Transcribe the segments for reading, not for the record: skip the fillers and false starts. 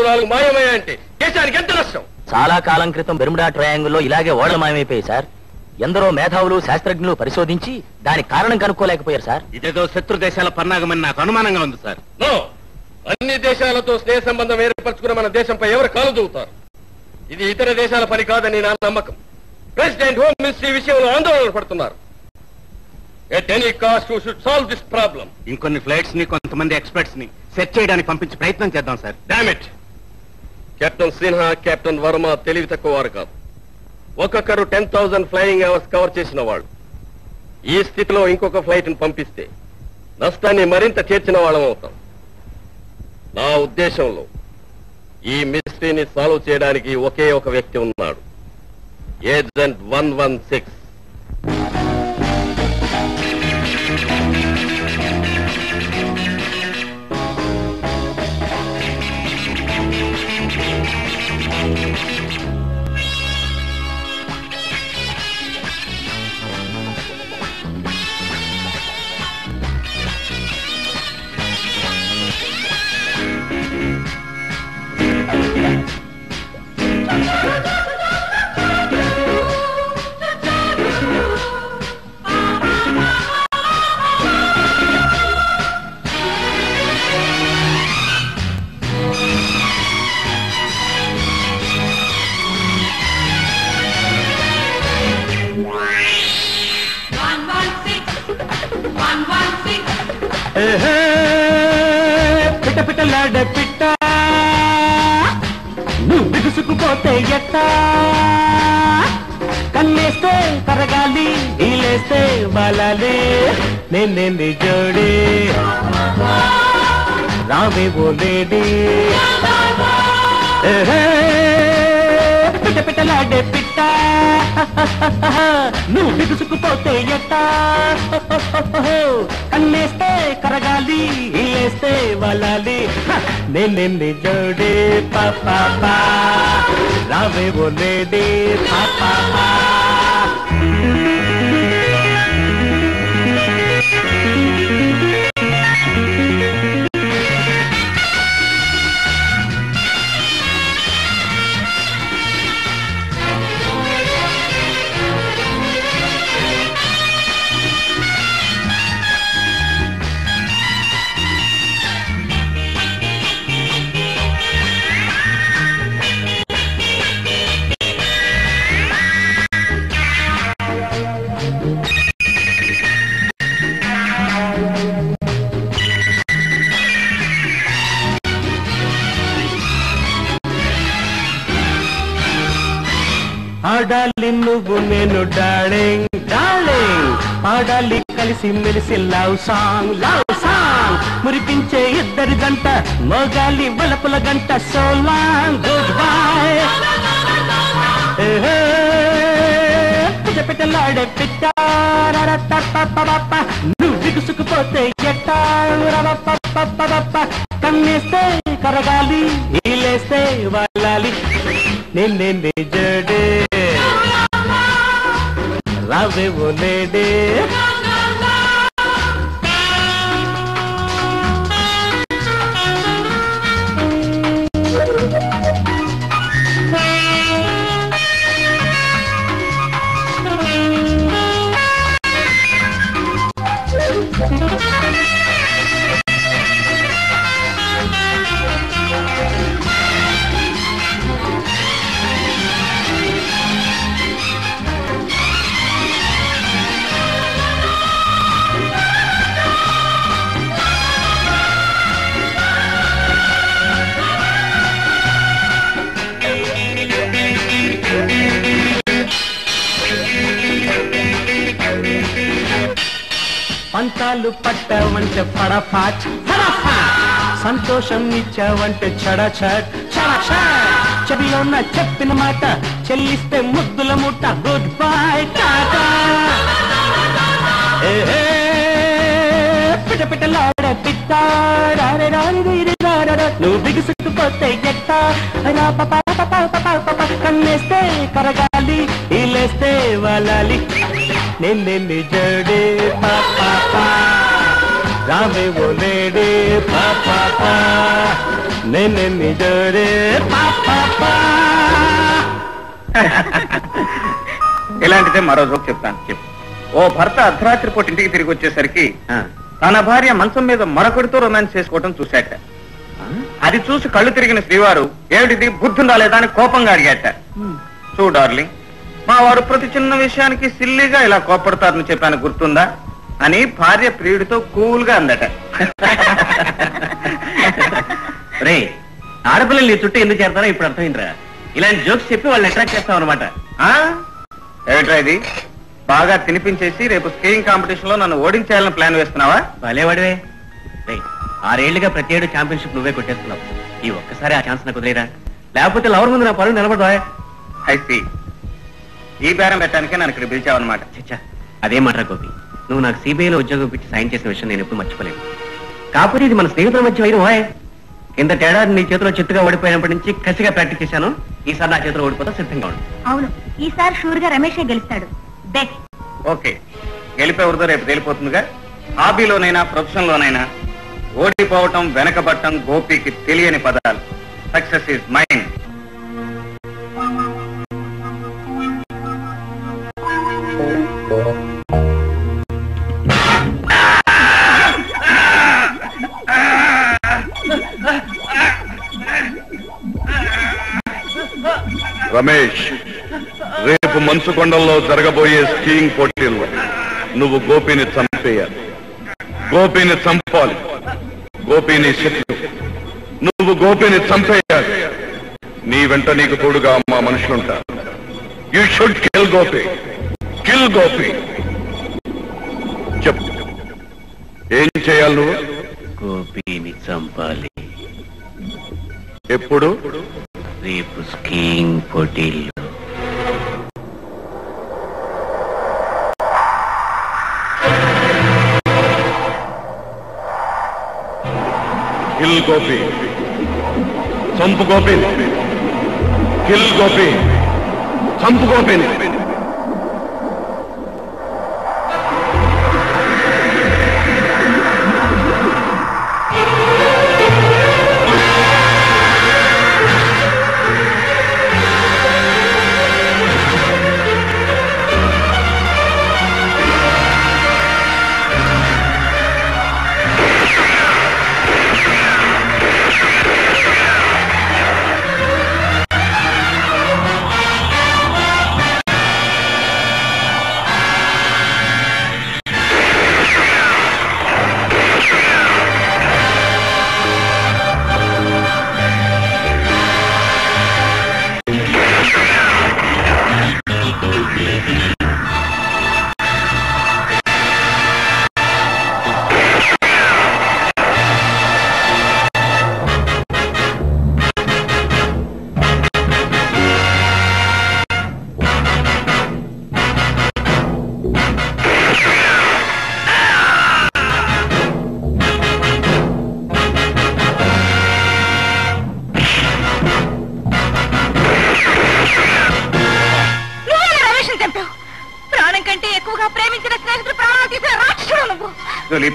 4 మాయమయ్యాయంటే దేశానికి ఎంత నష్టం? చాలా కాలం క్రితం బెర్ముడా ట్రయాంగిల్లో ఇలాగే ఓడలు మాయమైపోయాయి సార్. ఎందరో మేధావులు శాస్త్రజ్ఞులు పరిశోధించి దానికి కారణం కనుక్కోలేకపోయారు సార్. ఇదేదో శత్రు దేశాల పన్నాగమని నాకు అనుమానంగా ఉంది సార్. నో, అన్ని దేశాలతో స్నేహ సంబంధం ఏర్పరచుకున్న మన దేశంపై ఎవరు కాలు దూవుతారు? ఇది ఇతర దేశాల పని కాదని నా నమ్మకం. ప్రెసిడెంట్, హోమ్ మినిస్ట్రీ విషయంలో ఆందోళన పడుతున్నారు. At any cost we should solve this problem. ఇంకొన్ని ఫ్లైట్స్ ని కొంతమంది ఎక్స్పర్ట్స్ ని సెట్ చేయడానికి పంపించి ప్రయత్నం చేద్దాం sir. Damn it! Captain Sinha, captain Varma తెలివి తక్కువ వారు కాదు. ఒక్కొక్కరు 10,000 ఫ్లయింగ్ అవర్స్ కవర్ చేసిన వాళ్ళు. ఈ స్థితిలో ఇంకొక ఫ్లైట్ ని పంపిస్తే నష్టాన్ని మరింత చేర్చిన వాళ్ళం అవుతాం. నా ఉద్దేశంలో ఈ మిస్టరీని సాల్వ్ చేయడానికి ఒకే ఒక వ్యక్తి ఉన్నాడు, ఏజెంట్ 116. పిట్ట పిట్టలాడ పిట్ట నువ్వు బిగుసుకుపోతే ఎట్టా, కన్నేస్తే కరగాలి, ఈలేస్తే బాలాలే, నేనేంది జోడి రావే ఓ లేడీ. పిట్ట పిట్టలాడే పిట్ట నువ్వు బిగుసుకుపోతే ఎట్టా, కన్నేస్తే కరగాలి, ఈలేస్తే వలాలి, నేనేంది జోడి పాపా రావే ఓ లేడీ పాపా. ఆడాలి నువ్వు నేను డార్లింగ్ డార్లింగ్, ఆడాలి కలిసి మెలిసి లవ్ సాంగ్ మురిపించే ఇద్దరి గంట, మోగాలి వలపుల గంట. So long good bye. పిట్ట పిట్టలాడే పిట్ట నువ్వు బిగుసుకుపోతే ఎట్టా, కన్నేస్తే కరగాలి, ఈలేస్తే వాళ్ళాలి, నేనేంది జడే రావే ఓ లేడీ. పంతాలు పట్టవంటే ఫడఫాట్ సంతోషం ఇచ్చావంటే చడచట్ చెవిలో ఉన్న చెప్పిన మాట చెల్లిస్తే ముద్దుల ముట్ట. Good bye tata. పిట్ట పిట్టలాడ పిట్ట నువ్వు బిగుసుకుపోతే ఎట్టా, కన్నేస్తే కరగాలి, ఈలేస్తే వాలాలి, నేనేంది జడే పాపా రావే ఓ లేడీ పాపా నేనెన్ని జోడే ఇలాంటిదే మరో జోక్ చెప్తాను. చెప్పు. ఓ భర్త అర్ధరాత్రి పూట ఇంటికి తిరిగి వచ్చేసరికి తన భార్య మంచం మీద మరొకటితో రొమాన్స్ చేసుకోవడం చూశాట. అది చూసి కళ్ళు తిరిగిన శ్రీవారు ఏమిటిది బుద్ధి రాలేదా అని కోపంగా అడిగాట. చూ డార్లింగ్, మా వారు ప్రతి చిన్న విషయానికి సిల్లిగా ఇలా కోపడతారని చెప్పాను గుర్తుందా అని భార్య ప్రియుడితో కూల్ గా అందట. రే, ఆడపిల్లలు నీ చుట్టూ ఎందుకు చేరతారో ఇప్పుడు అర్థమైందిరా. ఇలాంటి జోక్స్ చెప్పి వాళ్ళని అట్రాక్ట్ చేస్తాం అనమాట. ఏమిట్రా ఇది? బాగా తినిపించేసి రేపు స్కీయింగ్ కాంపిటీషన్ లో నన్ను ఓడించేయాలని ప్లాన్ వేస్తున్నావా? భలేవాడివే. రే, 6 ఏళ్లుగా ప్రతి ఏడు ఛాంపియన్షిప్ నువ్వే కొట్టేస్తున్నావు. ఈ ఒక్కసారి ఆ ఛాన్స్ నాకు వదిలేరా, లేకపోతే లవర్ ముందు నా పరువు నిలబడదా? అయితే ఈ బేరం పెట్టడానికే నన్ను ఇక్కడ పిలిచావన్నమాట. చచ్చా, అదే మాట గోపి. నువ్వు నాకు సిబిఐలో ఉద్యోగం పెట్టి సాయం చేసిన విషయం నేను ఎప్పుడు మర్చిపోలేను. కాకపోతే ఇది మన స్నేహితుల మధ్య వైరం వాయ్. కింద తేడాది నీ చేతిలో చిత్తుగా ఓడిపోయినప్పటి నుంచి కసిగా ప్రాక్టీస్ చేశాను. ఈసారి నా చేతిలో ఓడిపోతా సిద్ధంగా ఉంది. అవును, ఈసారి షూర్ గా రమేషే గెలుస్తాడు. బెట్. ఓకే, గెలిపేవరిదో రేపు తేలిపోతుందిగా. హాబీలోనైనా ప్రొఫెషన్ లోనైనా ఓడిపోవటం వెనకబట్టం గోపికి తెలియని పదాలు. Success is mind. రమేష్, రేపు మంచుకొండల్లో జరగబోయే స్కీయింగ్ పోటీల్లో నువ్వు గోపిని చంపేయాలి. గోపిని చంపాలి. గోపిని శత్రు. నువ్వు గోపిని చంపేయాలి. నీ వెంట నీకు తోడుగా మా మనుషులుంటారు. You should kill Gopi. Kill Gopi. చెప్పు, ఏం చేయాలి నువ్వు? గోపిని చంపాలి. ఎప్పుడు? రేపు స్కీయింగ్ పోటీల్లో. కిల్ గోపి. చంపు గోపిని. కిల్ గోపి. చంపు గోపిని.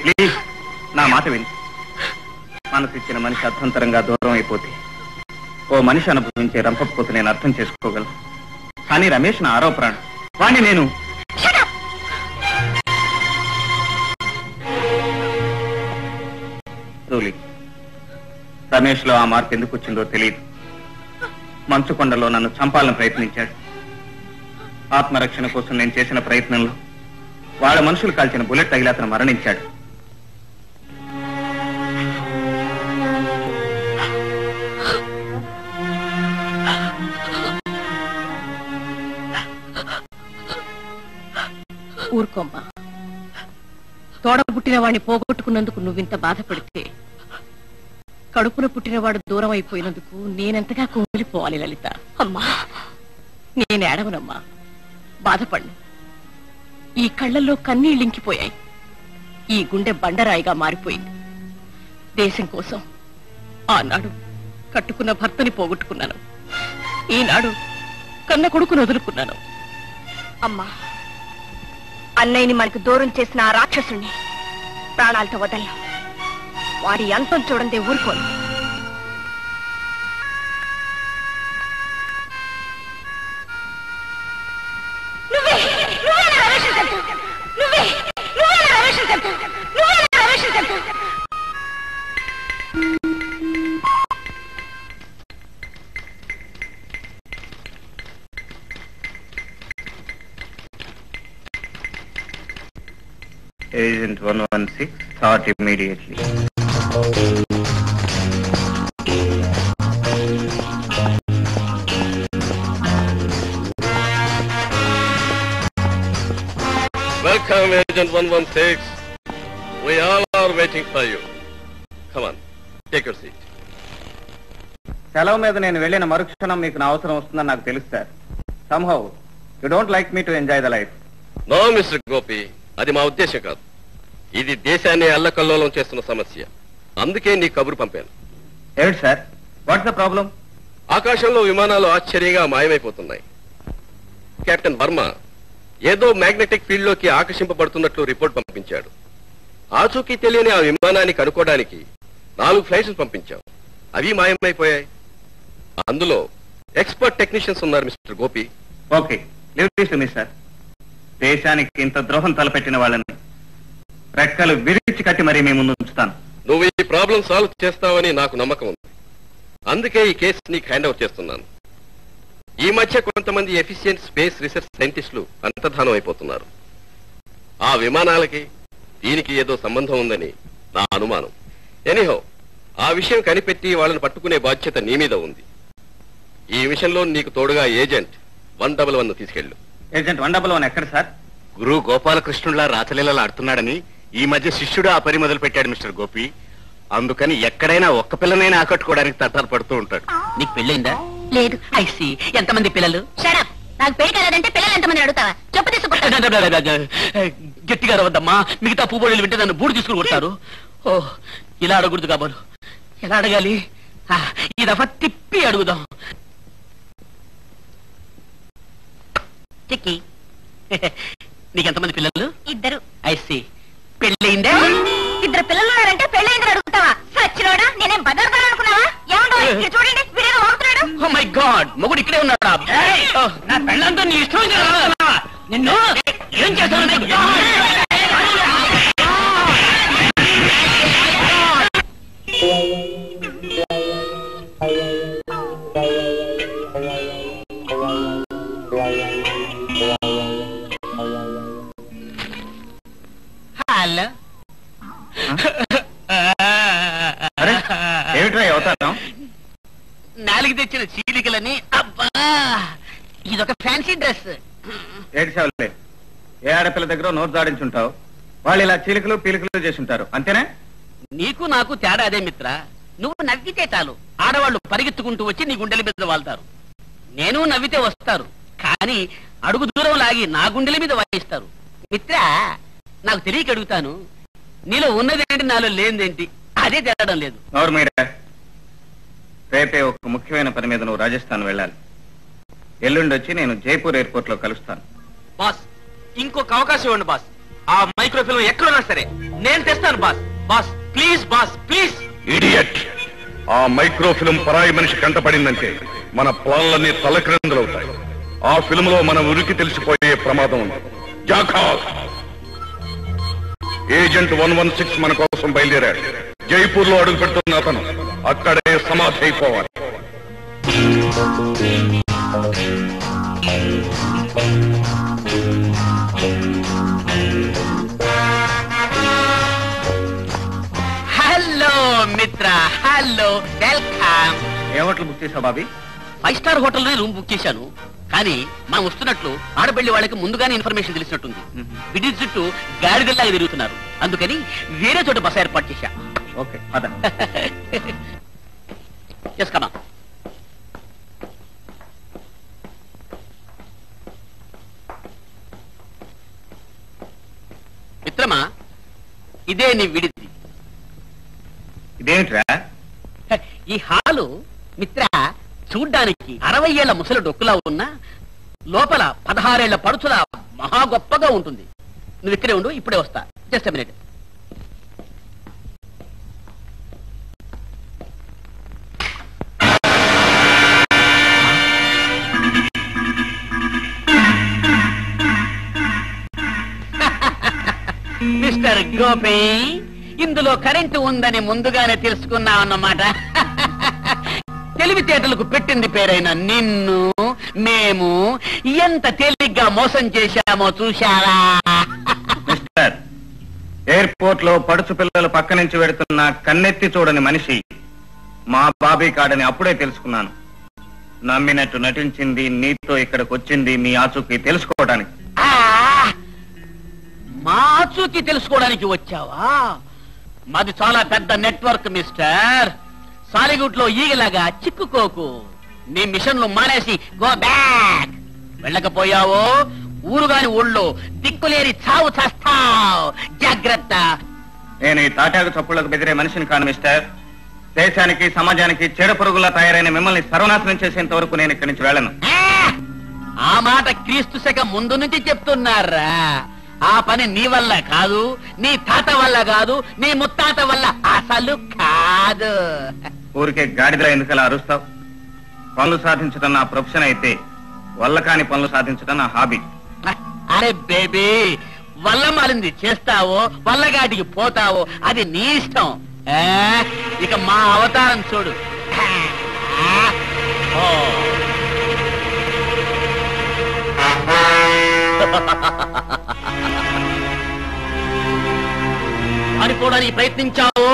ప్లీజ్, నా మాట విని. మనసిచ్చిన మనిషి అర్థంతరంగా దూరం అయిపోతే ఓ మనిషి అనుభవించే రంపపోతే నేను అర్థం చేసుకోగలను. కానీ రమేష్ నా ఆరో ప్రాణం. వాణ్ణి నేను రమేష్ లో ఆ మార్పు ఎందుకు వచ్చిందో తెలియదు. మంచుకొండలో నన్ను చంపాలని ప్రయత్నించాడు. ఆత్మరక్షణ కోసం నేను చేసిన ప్రయత్నంలో వాళ్ళ మనుషులు కాల్చిన బుల్లెట్ తగిలి అతను మరణించాడు. ఊరుకోమ్మా. తోడ పుట్టిన వాడిని పోగొట్టుకున్నందుకు నువ్వింత బాధపడితే కడుపున పుట్టినవాడు దూరం అయిపోయినందుకు నేనెంతగా కూలిపోవాలి లలిత. అమ్మా, నేనేడవనమ్మా, బాధపడ్ను. ఈ కళ్ళల్లో కన్నీళ్ళింకిపోయాయి. ఈ గుండె బండరాయిగా మారిపోయింది. దేశం కోసం ఆనాడు కట్టుకున్న భర్తని పోగొట్టుకున్నాను. ఈనాడు కన్న కొడుకును వదులుకున్నాను. అమ్మా, అన్నయ్యని మనకు దూరం చేసిన ఆ రాక్షసుని ప్రాణాలతో వదలను. వాడి అంతం చూడందే ఊరుకోను. Agent 116, start immediately. Welcome, Agent 116. We all are waiting for you. Come on, take your seat. సెలవు మీద నేను వెళ్ళిన మరుక్షణం మీకు నా అవసరం వస్తుందని నాకు తెలుసు sir. Somehow, you don't like me to enjoy the life. No, Mr. Gopi. అది మా ఉద్దేశం కాదు. ఇది దేశాన్ని అల్లకల్లోలం చేస్తున్న సమస్య. అందుకే నీ కబురు పంపాను. ఏమిటి సార్? What's the problem? ఆకాశంలో విమానాలు ఆశ్చర్యంగా మాయమైపోతున్నాయి. కెప్టెన్ వర్మ ఏదో మ్యాగ్నెటిక్ ఫీల్డ్ లోకి ఆకర్షింపబడుతున్నట్లు రిపోర్ట్ పంపించాడు. ఆచూకీ తెలియని ఆ విమానాన్ని కనుక్కోవడానికి 4 ఫ్లైట్స్ పంపించాం. అవి మాయమైపోయాయి. అందులో ఎక్స్పర్ట్ టెక్నీషియన్స్ ఉన్నారు mister Gopi. Okay, leave this to me sir. దేశానికి ఇంత ద్రోహం తలపెట్టిన వాళ్ళని రెక్కలు విరిచి కట్టి మరీ మీ ముందు ఉంచుతాను. నువ్వు ఈ ప్రాబ్లం సాల్వ్ చేస్తావని నాకు నమ్మకం ఉంది. అందుకే ఈ కేసు నీకు హ్యాండ్ ఓవర్ చేస్తున్నాను. ఈ మధ్య కొంతమంది ఎఫిషియెంట్ స్పేస్ రీసెర్చ్ సైంటిస్టులు అంతర్ధానం అయిపోతున్నారు. ఆ విమానాలకి దీనికి ఏదో సంబంధం ఉందని నా అనుమానం. ఎనీహౌ, ఆ విషయం కనిపెట్టి వాళ్ళని పట్టుకునే బాధ్యత నీ మీద ఉంది. ఈ విషయంలో నీకు తోడుగా ఏజెంట్ 111 తీసుకెళ్ళు. ఏజెంట్ 111 ఎక్కడ సార్? గురు గోపాలకృష్ణుల్లా రాచలీలలు ఆడుతున్నాడని ఈ మధ్య శిష్యుడు ఆ పని మొదలు పెట్టాడు మిస్టర్ గోపి. అందుకని ఎక్కడైనా ఒక్క పిల్లనైనా ఆకట్టుకోవడానికి తట్టాలు పడుతూ ఉంటాడు. నీకు పెళ్ళైందా? లేదు. ఐసి. ఎంతమంది పిల్లలు? షడప్. నాకు పెళ్లి కాలేదంటే పిల్లలు ఎంతమంది అడుగుతావా? చెప్పు తీసుకుంటా. గట్టిగా అరవద్దమ్మా, మిగతా పూబోళ్ళు వింటే నన్ను బూడి తీసుకుని కొడతారు. ఓ, ఇలా అడగకూడదు కాబోలు. ఎలా అడగాలి? ఈ దఫా తిప్పి అడుగుదాం. చిక్కి, నీకెంతమంది పిల్లలు? 2. ఐసి. పెళ్ళయిందా? 2 పిల్లలు ఉన్నారంటే పెళ్ళైందని అడుగుతావా? సచ్చినోడా, నేనేం బదర్గా అనుకున్నావా? ఏమంటో చూడండి, వీడేదో వాగుతున్నాడు. ఓ మై గాడ్, మొగుడు ఇక్కడే ఉన్నాడా? నా పెళ్ళంతా నీ ఇష్టం నిన్ను ఏం చేస్తాను? హలో, ఏమిట్రా అవుతాను? నాలుగు తెచ్చిన చీలికలని. అబ్బా, ఇదొక ఫ్యాన్సీ డ్రెస్. ఏడ్చావులే, ఏ ఆడపిల్ల దగ్గర నోరు జాడించుంటావు. వాళ్ళు ఇలా చీలికలు పీలికలు చేసుంటారు, అంతేనా? నీకు నాకు తేడా అదే మిత్ర. నువ్వు నవ్వితే చాలు, ఆడవాళ్ళు పరిగెత్తుకుంటూ వచ్చి నీ గుండెల మీద వాళ్తారు. నేను నవ్వితే వస్తారు, కానీ అడుగు దూరం లాగి నా గుండెల మీద వాయిస్తారు. మిత్ర, నాకు తెలియక అడుగుతాను, నీలో ఉన్నదేంటి నాలో లేనిదేంటి? అదే తేడడం లేదు. నోరు మీరా. రేపే ఒక ముఖ్యమైన పని మీద నువ్వు రాజస్థాన్ వెళ్ళాలి. ఎల్లుండి వచ్చి నేను జైపూర్ ఎయిర్పోర్ట్ లో కలుస్తాను. బాస్, ఇంకొక అవకాశం ఇవ్వండి బాస్. ఆ మైక్రోఫిల్మ్ ఎక్కడున్నా సరే నేను తెస్తాను boss. Boss please, boss please. Idiot! ఆ మైక్రోఫిల్మ్ పరాయి మనిషి కంటపడిందంటే మన ప్లాన్లన్నీ తలక్రిందులవుతాయి. ఆ ఫిల్మ్ లో మన ఉరికి తెలిసిపోయే ప్రమాదం ఉంది. జాఖాల్! ఏజెంట్ 116 మన కోసం బయలుదేరాడు. జైపూర్ లో అడుగు పెడుతున్న అతను అక్కడే సమాధి అయిపోవాలి. హలో మిత్ర, హలో, వెల్కమ్. ఏ హోటల్ బుక్ చేసావు బాబీ? 5 స్టార్ హోటల్లోనే రూమ్ బుక్ చేశాను. కానీ మనం వస్తున్నట్లు ఆడబెళ్లి వాళ్ళకి ముందుగానే ఇన్ఫర్మేషన్ తెలిసినట్టుంది. విడి చుట్టూ గాడిదల్లాగా తిరుగుతున్నారు. అందుకని వేరే చోట బస ఏర్పాటు చేశా. ఓకే, పద. చేసుకోమా. మిత్రమా, ఇదే నీ విడిది. ఇదేమిట్రా? ఈ హాలు మిత్ర చూడ్డానికి 60 ఏళ్ల ముసలి డొక్కులా ఉన్నా లోపల 16 ఏళ్ల పడుచులా మహా గొప్పగా ఉంటుంది. నువ్వు ఇక్కడే ఉండు, ఇప్పుడే వస్తా. Just minute. మిస్టర్ గోపి, ఇందులో కరెంటు ఉందని ముందుగానే తెలుసుకున్నావన్నమాట. తెలివితేటలకు పెట్టింది పేరైన నిన్ను మేము ఎంత తేలిగ్గా మోసం చేశామో చూశారా? మిస్టర్, ఎయిర్పోర్ట్ లో పడుచు పిల్లలు పక్క నుంచి వెడుతున్న కన్నెత్తి చూడని మనిషి మా బాబీ కాడని అప్పుడే తెలుసుకున్నాను. నమ్మినట్టు నటించింది, నీతో ఇక్కడికి వచ్చింది మీ ఆచూకీ తెలుసుకోవడానికి. మా ఆచూకీ తెలుసుకోవడానికి వచ్చావా? మాది చాలా పెద్ద నెట్వర్క్ మిస్టర్. సాలిగుడ్ లో ఈగలాగా చిక్కుకోకు. నీ మిషన్లు మానేసి గో బ్యాక్. వెళ్ళకపోయావో ఊరుగాని ఊళ్ళో దిక్కులేని చావు చేస్తావు. జాగ్రత్త. నేను ఈ తాటాకు చప్పుళ్లకు బెదిరే మనిషిని కాను మిస్టర్. దేశానికి సమాజానికి చెడు పురుగులా తయారైన మిమ్మల్ని సర్వనాశనం చేసేంత వరకు నేను ఇక్కడి నుంచి వెళ్ళను. ఆ మాట క్రీస్తు శక ముందు నుంచి చెప్తున్నారా? ఆ పని నీ వల్ల కాదు, నీ తాత వల్ల కాదు, నీ ముత్తాత వల్ల అసలు కాదు. ఊరికే గాడిదలా ఎందుకలా అరుస్తావు? పనులు సాధించడం నా ప్రొఫెషన్ అయితే వల్ల కాని పనులు సాధించడం నా హాబీ. అరే బేబీ, వల్ల మాలింది చేస్తావో వల్లగాటికి పోతావో అది నీ ఇష్టం. ఇక మా అవతారం చూడు. పారిపోవడానికి ప్రయత్నించావు.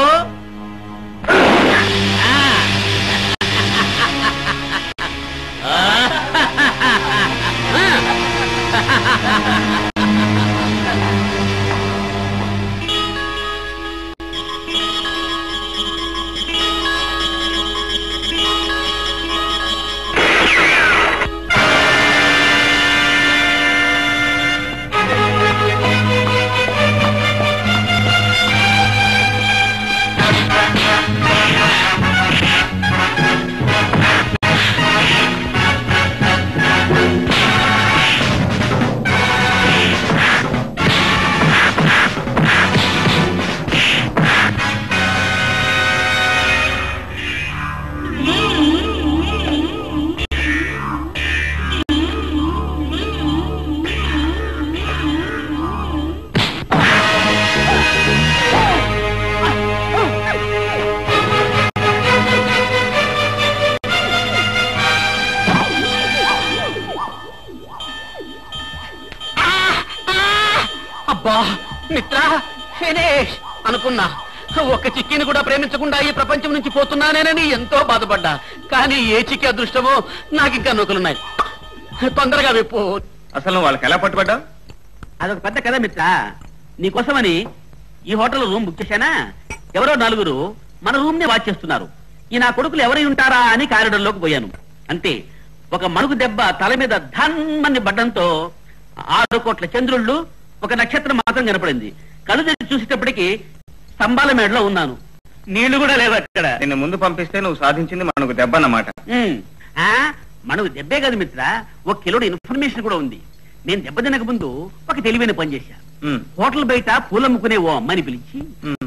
అబ్బా మిత్రా, ఫినిష్ అనుకున్నా. ఒక్క చిక్కిని కూడా ప్రేమించకుండా ఈ ప్రపంచం నుంచి పోతున్నానేనని ఎంతో బాధపడ్డా. కానీ ఏ చిక్కి అదృష్టమో నాకు ఇంకా నూకలున్నాయి. తొందరగా విప్పు. అసలు వాళ్ళకి ఎలా పట్టుబడ్డా? అదొక పెద్ద కథ మిత్ర. నీకోసమని ఈ హోటల్ రూమ్ బుక్ చేశానా? ఎవరో నలుగురు మన రూమ్ ని వాచ్ చేస్తున్నారు. ఈ నా కొడుకులు ఎవరై ఉంటారా అని కారిడార్ లోకి పోయాను. అంతే, ఒక మణుగు దెబ్బ తల మీద ధన్మని పడ్డంతో 6 కోట్ల చంద్రుళ్ళు, ఒక నక్షత్రం మాత్రం కనపడింది. కళ్ళు తెరిచి చూసేటప్పటికి స్తంభాల మేడలో ఉన్నాను. నీళ్లు కూడా లేవు అక్కడ. నిన్ను ముందు పంపిస్తే నువ్వు సాధించింది మనకు దెబ్బ అన్నమాట. మనకు దెబ్బే కాదు మిత్ర, 1 కిలోడు ఇన్ఫర్మేషన్ కూడా ఉంది. నేను దెబ్బ తినక ముందు ఒక తెలివైన పని చేశా. హోటల్ బయట పూలమ్ముకునే ఓ అమ్మాయిని పిలిచి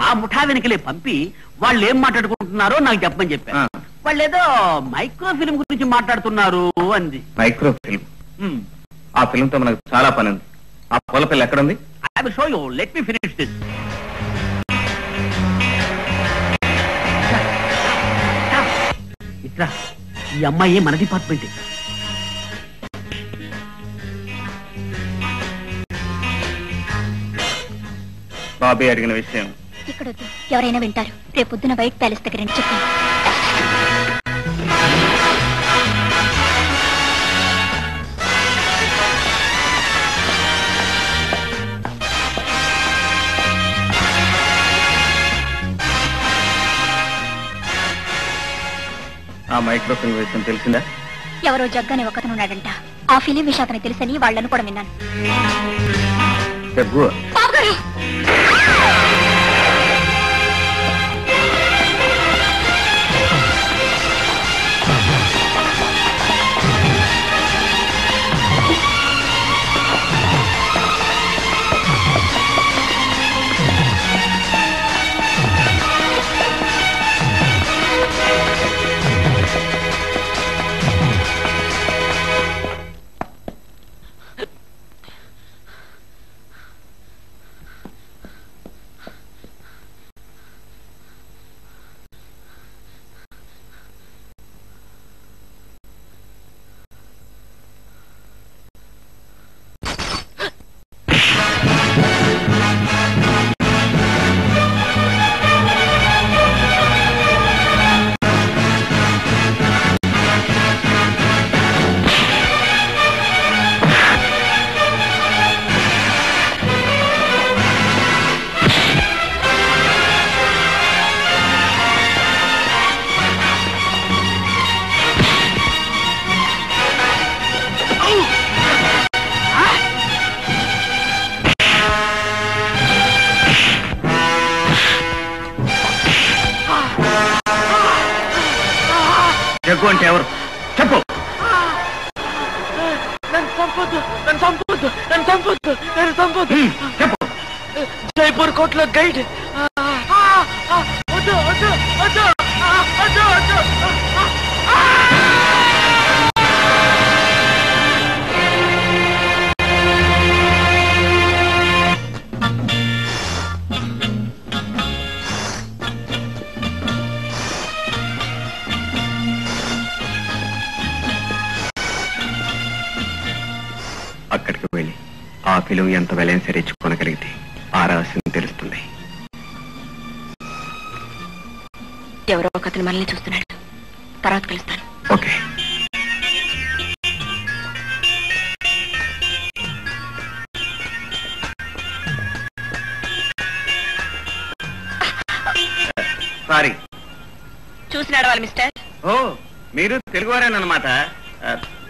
ఆ ముఠా వెనకలే పంపి వాళ్ళు ఏం మాట్లాడుకుంటున్నారో నాకు చెప్పమని చెప్పా. వాళ్ళు ఏదో మైక్రో ఫిల్మ్ గురించి మాట్లాడుతున్నారు అంది. Micro film? ఆ ఫిల్మ్ తో మనకు చాలా పని ఉంది. ఆ పూల పిల్ల ఎక్కడుంది? I will show you. Let me finish this. మిత్ర, ఈ అమ్మాయి మన డిపార్ట్మెంట్. బాబీ అడిగిన విషయం ఇక్కడ ఎవరైనా వింటారు. రేపు పొద్దున వైట్ ప్యాలెస్ దగ్గర రండి చెప్పండి. ఆ మైక్రో ఫిల్మ్ విషయం తెలిసిందా? ఎవరో జగ్గని ఒకతను ఉన్నాడంట. ఆ ఫిలిం విషయం అతనికి తెలుసని వాళ్ళను కూడా విన్నాను. జగ్గు? జగ్గు అంటే ఎవరు చెప్పు. చెప్పు. జైపూర్ కోర్టులో గైడ్. అక్కడికి వెళ్ళి ఆ ఫిలిం ఎంత వెలైన సరే ఇచ్చుకోనగలిగితే ఆ రహస్యం తెలుస్తుంది. ఎవరో ఒకతను మనల్ని చూస్తున్నాడు. తర్వాత కలుస్తాను. ఓకే. సారీ. చూసినాడు వాళ్ళు మిస్టర్. ఓ, మీరు తెలుగువారేనమాట.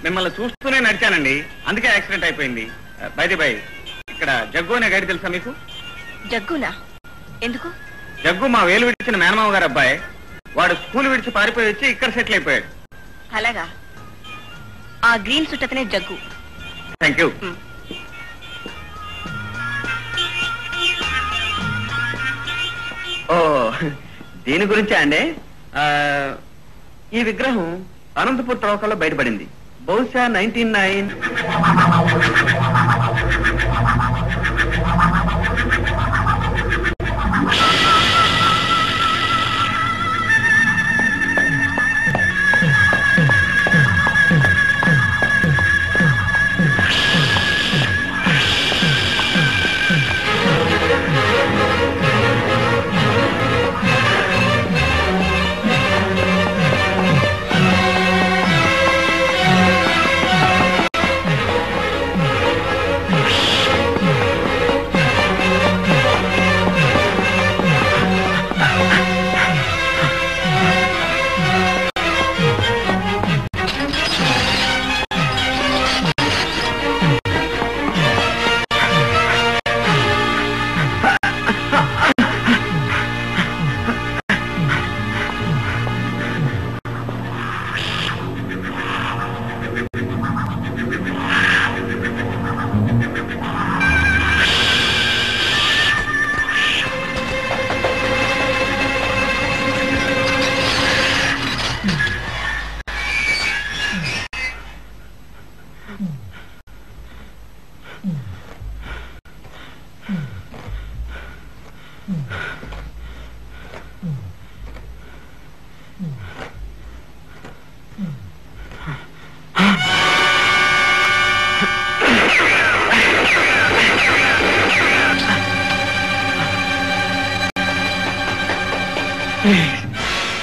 మిమ్మల్ని చూస్తూనే నడిచానండి, అందుకే యాక్సిడెంట్ అయిపోయింది. బై ఇక్కడ జగ్గు అనే గైడ్ తెలుసా మీకు? జగ్గునా? ఎందుకు? జగ్గు మా వేలు విడిచిన మేనమావ గారు అబ్బాయి. వాడు స్కూల్ విడిచి పారిపోయి వచ్చి ఇక్కడ సెటిల్ అయిపోయాడు. అలాగా? ఆ గ్రీన్ సుట్ అతనే జగ్గు. Thank you. ఓ, దీని గురించా అండి? ఈ విగ్రహం అనంతపూర్ తవ్వకాల్లో బయటపడింది. బహుశా 1909.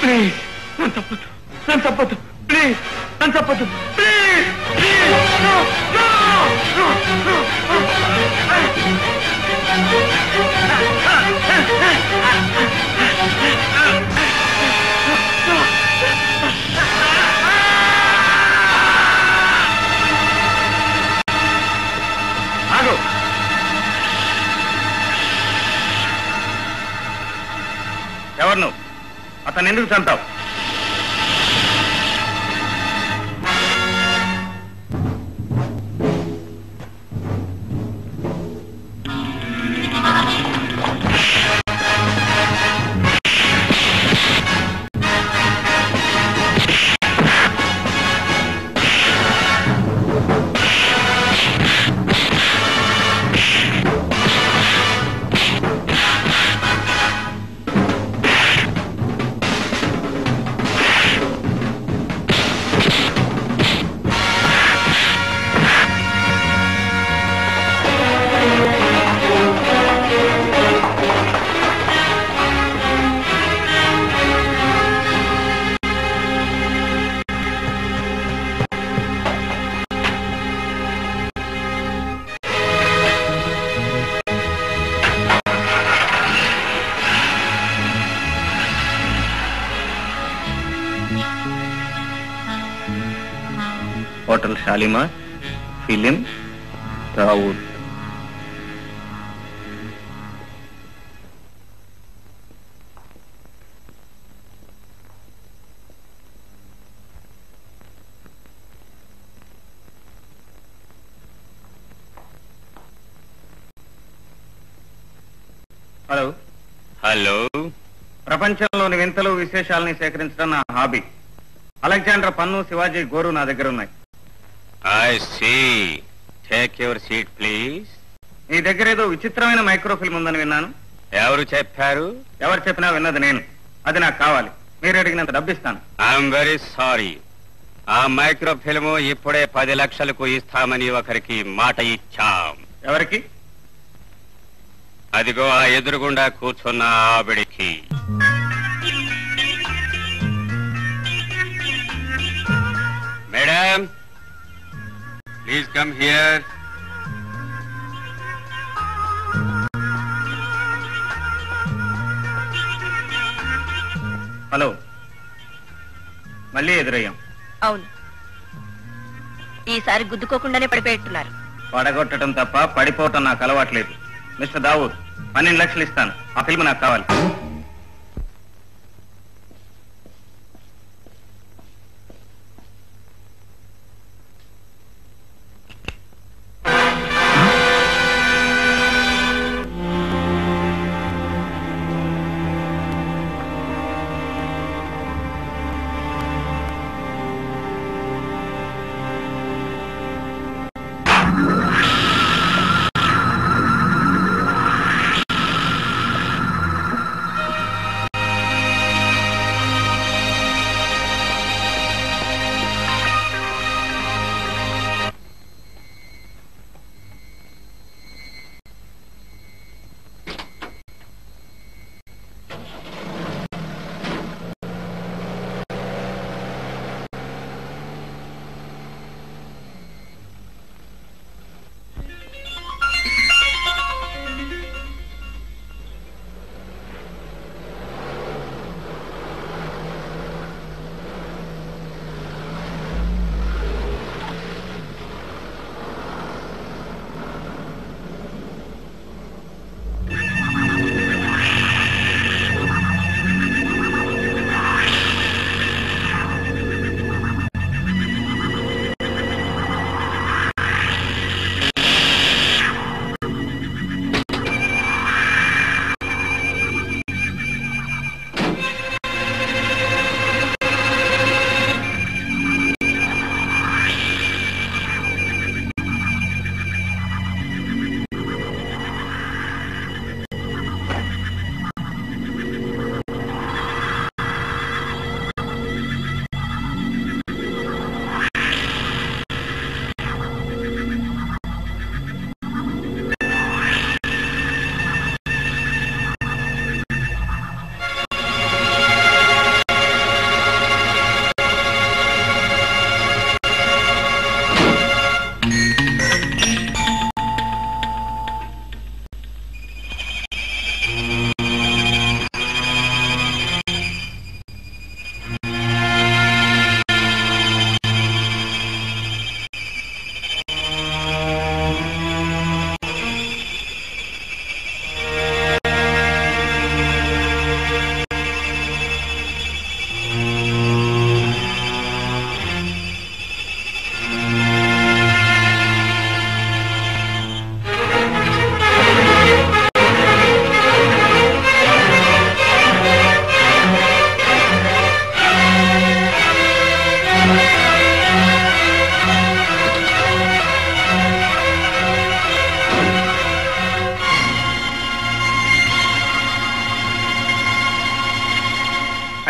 ప్లీజ్ నన్ను తప్పదు. ప్లీజ్ నన్ను తప్పదు. ప్లీజ్ ఆగు. ఎవరు నువ్వు? అతను ఎందుకు చంపావు? హోటల్ షాలిమార్, ఫిలిం రావుడ్. హలో. హలో. ప్రపంచంలోని వింతలు విశేషాలని సేకరించడం నా హాబీ. అలెగ్జాండర్ పన్ను, శివాజీ గోరు నా దగ్గర ఉన్నాయి. I see. Take your seat please. మీ దగ్గర ఏదో విచిత్రమైన మైక్రోఫిల్మ్ ఉందని విన్నాను. ఎవరు చెప్పారు? ఎవరు చెప్పినా విన్నది నేను. అది నాకు కావాలి. మీరు అడిగినంత డబ్బిస్తాను. I'm very sorry. ఆ మైక్రోఫిల్మ్ ఇప్పుడే 10 లక్షలకు ఇస్తామని ఒకరికి మాట ఇచ్చాం. ఎవరికి? అదిగో ఆ ఎదురుగుండా కూర్చున్న ఆవిడికి. Madam, please come here. Hello. మళ్ళీ ఎదురయ్యాం. అవును, ఈసారి గుద్దుకోకుండానే పడిపోయేట్టున్నారు. పడగొట్టడం తప్ప పడిపోవటం నాకు అలవాట్లేదు. మిస్టర్ దావూద్, 12 లక్షలు ఇస్తాను. ఆ ఫిల్మ్ నాకు కావాలి.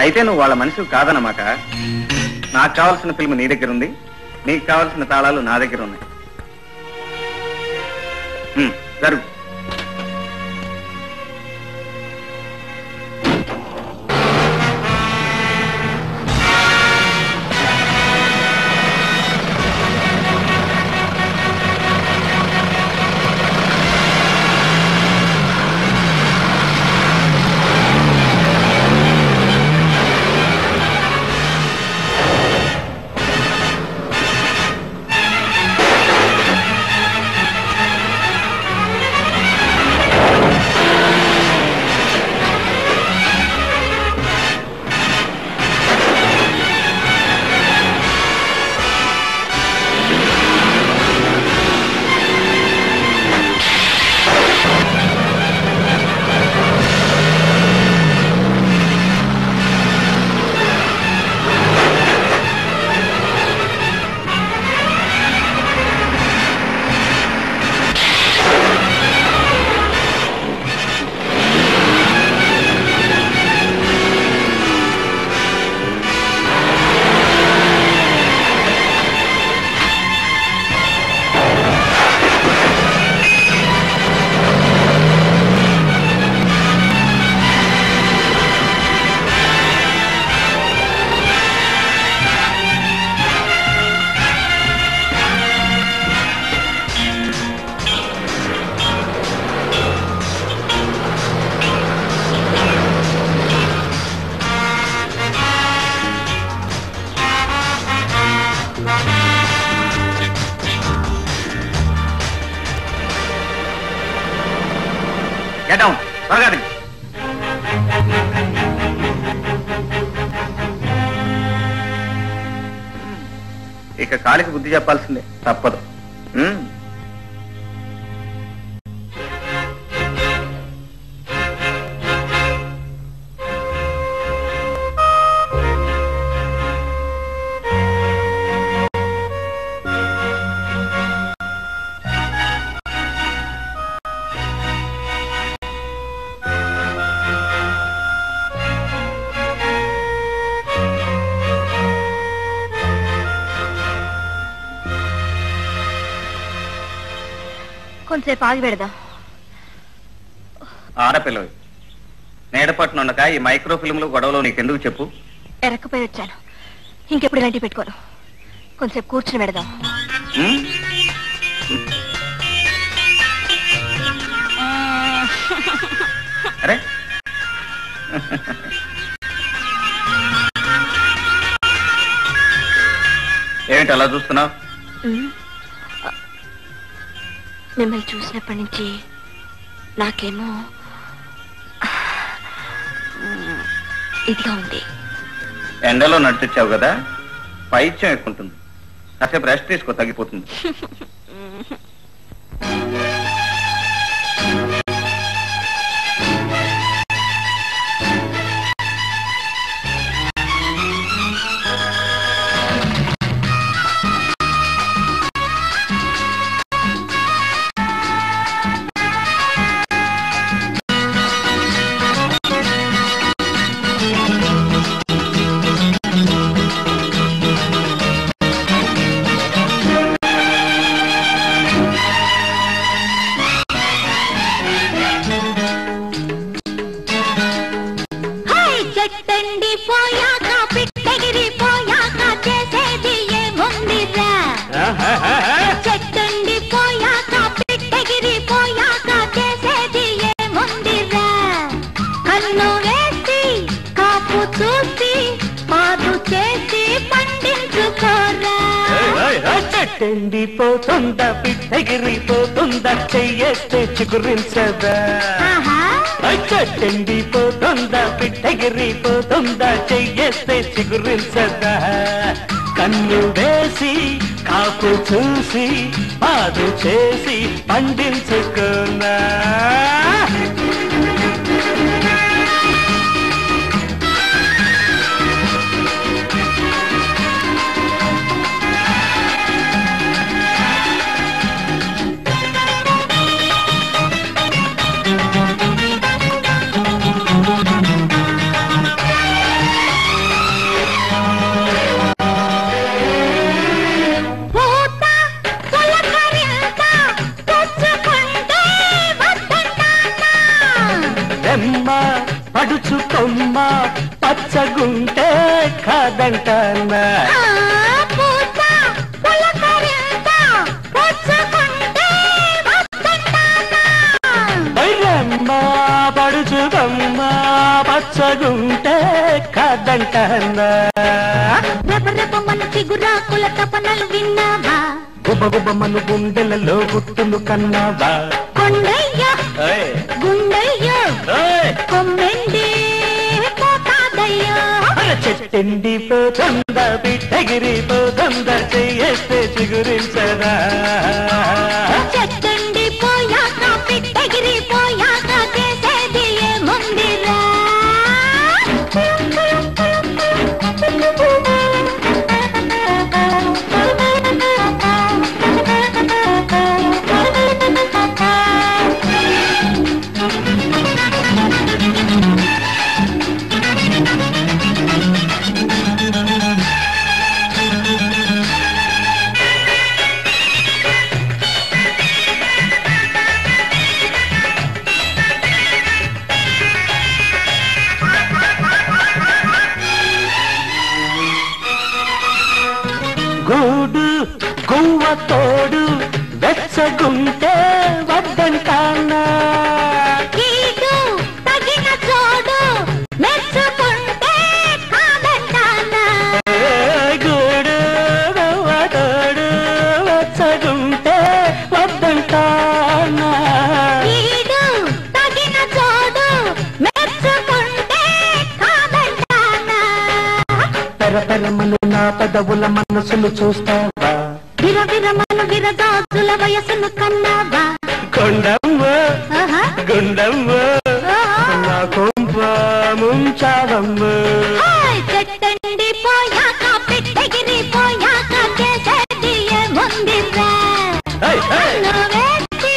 అయితే నువ్వు వాళ్ళ మనిషివి కాదన్నమాట. నాకు కావాల్సిన ఫిల్మ్ నీ దగ్గర ఉంది, నీకు కావాల్సిన తాళాలు నా దగ్గర ఉన్నాయి. జరుగు. గెట్ డౌన్, త్వరగా దిగు. ఇక కాలికి బుద్ధి చెప్పాల్సిందే, తప్పదు. కొంచెంసేపు ఆగి పెడదాం. ఆడపిల్లవి నేడపట్నం ఉండక ఈ మైక్రో ఫిల్మ్లు గొడవలో నీకెందుకు చెప్పు? ఎరక్కపోయి వచ్చాను, ఇంకెప్పుడు ఇలాంటివి పెట్టుకోను. కొంచెంసేపు కూర్చుని పెడదాం. అరే ఏమిటి అలా చూస్తున్నావు? మిమ్మల్ని చూసినప్పటి నుంచి నాకేమో ఇదిగా ఉంది. ఎండలో నడిచొచ్చావు కదా, పైత్యం ఎక్కువ ఉంటుంది. కాసేపు రెస్ట్ తీసుకో, తగ్గిపోతుంది. ఎండిపోతుందా పిట్టగిరిపోతుందా చెయ్యేస్తే చిగురించదా? చెట్టెండిపోతుందా పిట్టగిరిపోతుందా చెయ్యేస్తే చిగురించదా? కన్ను వేసి కాపు చూసి పాదు చేసి పండించుకున్నా. పడుచుకొమ్మ పచ్చగుంటే కాదంటానా? పడుచుకొమ్మ పచ్చగుంటే కాదంటానా? చిగురాకుల తపనలు విన్నావా? గుబగుబమను గుండెలలో గుట్టును కన్నావా? కొండయ్య గుండయ్య కొమ్మెండి పోతాదయ్యా. చెట్టెండిపోతుందా పిట్టగిరిపోతుందా చెయ్యేస్తే చిగురించదా? చెట్టెండిపోయాక పిట్టగిరిపోయాక చేసేది ఏముందిరా? గూడు గువ్వ తోడు వెచ్చగుంటే వద్దంటానా? తగిన చోడు మెచ్చుకుంటే కాదంటానా? గూడు గువ్వ తోడు వెచ్చగుంటే వద్దంటానా? తగిన మనసును చూస్తావా విరవిరమల విరదాజుల వయసును కన్నావా కొండమ్మ గుండమ్మ నా కొంప ముంచావమ్మ చెట్టండి పోయాక పెట్టగిరి పోయాక చేసేది ఏముందిరా వేసి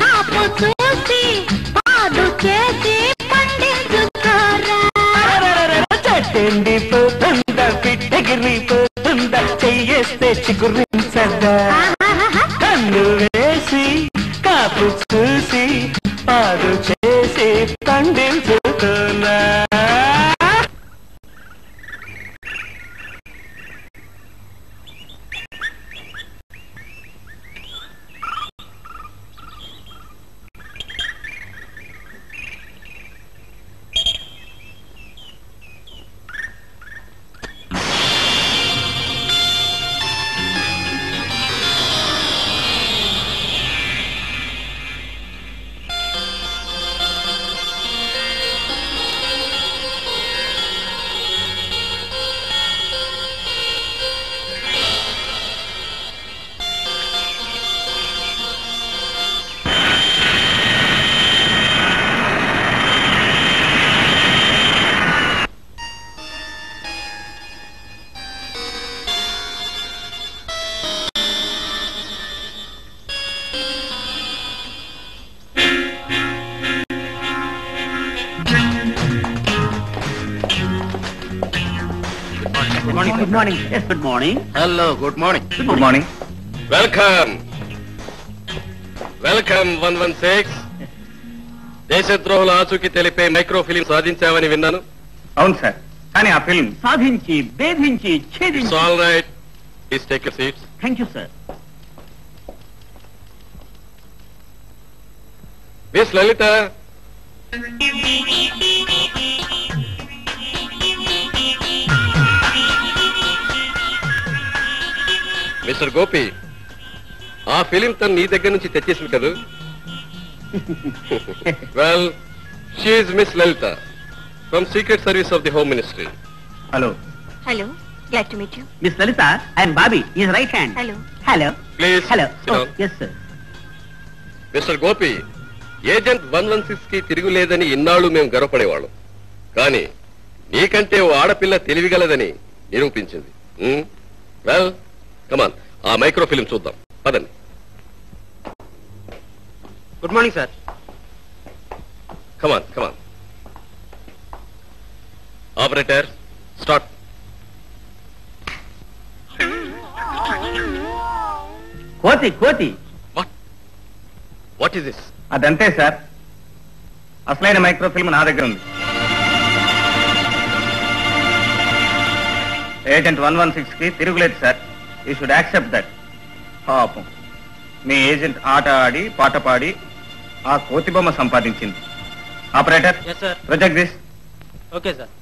కాపు చూసి పాడు చేసి పండించుకోరా చెట్టండి పోతుందా పిట్టగిరి పోతుందా చెయ్యేస్తే చిగురించదా కన్ను వేసి కాపు చూసి పాడు చేసి పండించుకున్నా good morning good morning hello good morning good morning. Welcome welcome 116. దేశద్రోహుల ఆచూకీ తెలిపే మైక్రో ఫిలిం సాధించావని విన్నాను. అవును సార్, కానీ ఆ ఫిల్మ్ సాధించి భేదించి ఛేదించి all right, please take your seats. Thank you sir. Miss Lalitha, mister Gopi, ఆ ఫిలిం తను నీ దగ్గర నుంచి తెచ్చేసింది కదా? Well, she miss Lalitha from secret service of the home ministry. Hello. Hello, glad to meet you. Miss Lalitha, I'm Bobby, is right hand. Hello. Hello please hello. Yes sir. Mister Gopi, agent 116 కి తిరుగులేదని ఇన్నాళ్ళు మేము గర్వపడేవాళ్ళం. కానీ నీకంటే ఓ ఆడపిల్ల తెలివిగలదని నిరూపించింది. వెల్, కమాన్, ఆ మైక్రో ఫిలిం చూద్దాం, పదండి. Good morning sir. Come on come on. Operator, start. కోతి కోతి. What is this? అదంతే సార్, అసలైన మైక్రో ఫిల్మ్ నా దగ్గర ఉంది. ఏజెంట్ 116 కి తిరుగులేదు sir. You should accept that. పాపం, మీ ఏజెంట్ ఆట ఆడి పాట పాడి ఆ కోతి బొమ్మ సంపాదించింది. Operator, project this. Okay sir.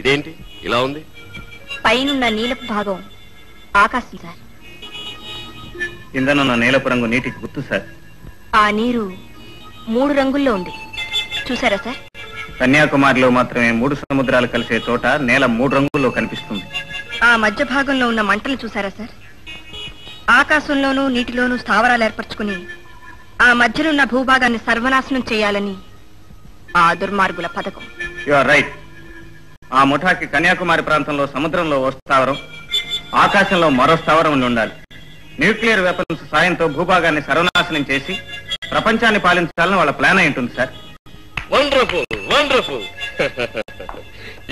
ఇదేంటి ఇలా ఉంది? పైనున్న నీలపు భాగం ఆకాశం సార్. కిందనున్న నీలపు రంగు నీటికి గుర్తు సార్. ఆ నీరు 3 రంగుల్లో ఉంది, చూసారా సార్? కన్యాకుమారిలో మాత్రమే 3 సముద్రాలు కలిసే చోట నేల 3 రంగుల్లో కనిపిస్తుంది. ఆ మధ్య భాగంలో ఉన్న మంటలు చూసారా సార్? ఆకాశంలోనూ నీటిలోనూ స్థావరాలు ఏర్పరచుకుని ఆ మధ్యనున్న భూభాగాన్ని సర్వనాశనం చేయాలని ఆ దుర్మార్గుల పథకం. You are right. ఆ ముఠాకి కన్యాకుమారి ప్రాంతంలో సముద్రంలో ఓ స్థావరం, ఆకాశంలో మరో స్థావరం ఉండి ఉండాలి. న్యూక్లియర్ వెపన్స్ సాయంతో భూభాగాన్ని సర్వనాశనం చేసి ప్రపంచాన్ని పాలించాలని వాళ్ళ ప్లాన్ అయి ఉంటుంది sir. Wonderful, wonderful.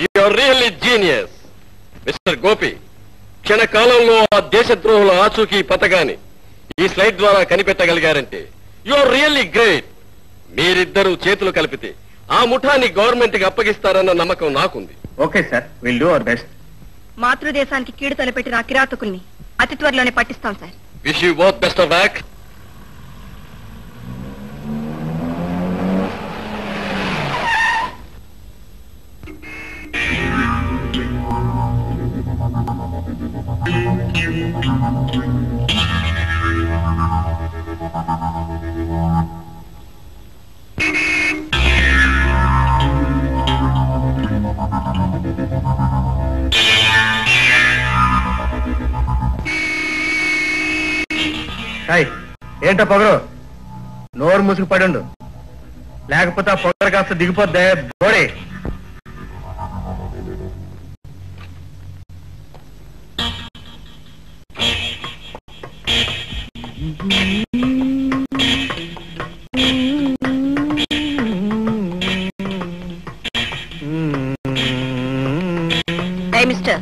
You are really genius. Mister Gopi, క్షణకాలంలో ఆ దేశద్రోహుల ఆచూకీ పథకాన్ని ఈ స్లైడ్ ద్వారా కనిపెట్టగలిగారంటే యు ఆర్ రియల్లీ గ్రేట్. మీరిద్దరూ చేతులు కలిపితే ఆ ముఠాన్ని గవర్నమెంట్ కి అప్పగిస్తారన్న నమ్మకం నాకుంది. Okay sir, will do our best. మాతృదేశానికి కీడు తలపెట్టిన ఆ కిరాతకుల్ని అతి త్వరలోనే పట్టిస్తాం sir. Wish you both best of luck. ఏంటో పొగరు నోరు మూసుకు పడుండు, లేకపోతే ఆ పొగరు కాస్త దిగిపోద్దే బోడి. మిస్టర్,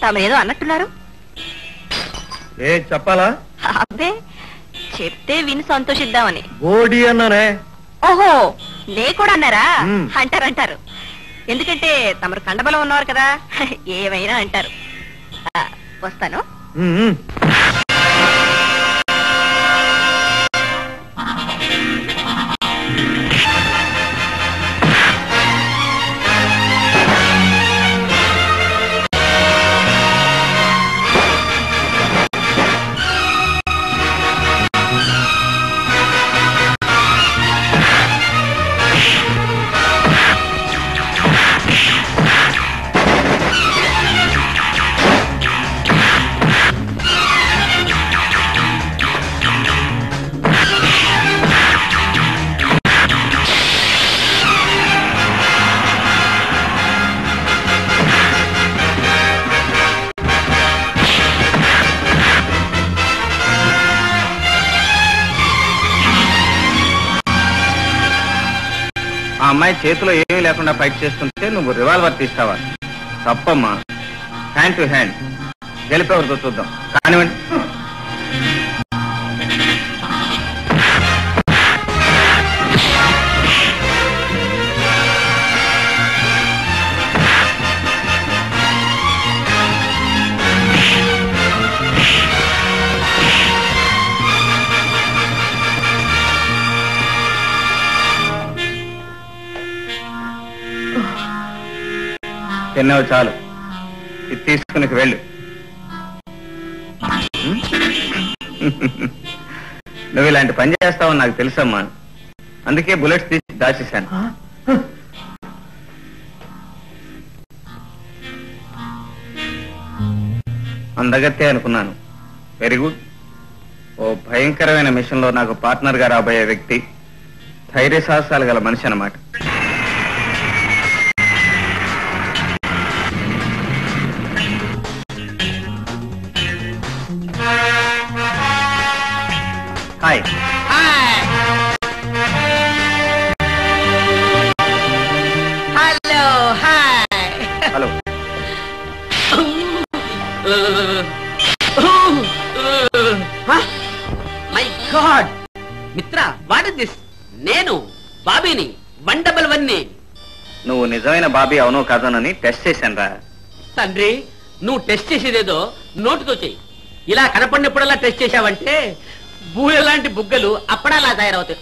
తమరేదో అన్నట్టున్నారు. ఏ చెప్పాలా? అబ్బే, చెప్తే విని సంతోషిద్దామని. బోడి అన్నానే. ఓహో, నే కూడా అన్నారా? అంటారు. ఎందుకంటే తమరు కండబలం ఉన్నవారు కదా, ఏమైనా అంటారు. వస్తాను. ఆ అమ్మాయి చేతిలో ఏమీ లేకుండా ఫైట్ చేస్తుంటే నువ్వు రివాల్వర్ తీస్తావా? తప్పమ్మా. హ్యాండ్ టు హ్యాండ్ గెలిపేవరితో చూద్దాం. కానివ్వండి. తిన్నావు చాలు, ఇది తీసుకుని వెళ్ళు. నువ్వు ఇలాంటి పని చేస్తావని నాకు తెలుసమ్మా, అందుకే బుల్లెట్స్ తీసి దాచేశాను. అందగత్తే అనుకున్నాను. Very good. ఓ భయంకరమైన మిషన్ లో నాకు పార్ట్నర్ గా రాబోయే వ్యక్తి ధైర్య సాహసాలు గల మనిషి అన్నమాట. Hi. Hello. Hi. Hello. My God మిత్ర, వాట్ ఇస్ దిస్? నేను బాబీని 111ని. నువ్వు నిజమైన బాబీ అవునో కాదోనని టెస్ట్ చేశాను రా. తండ్రి, నువ్వు టెస్ట్ చేసేదేదో నోటుతో చెయ్యి. ఇలా కనపడినప్పుడల్లా టెస్ట్ చేశావంటే బూరె లాంటి బుగ్గలు అప్పుడలా తయారవుతాయి.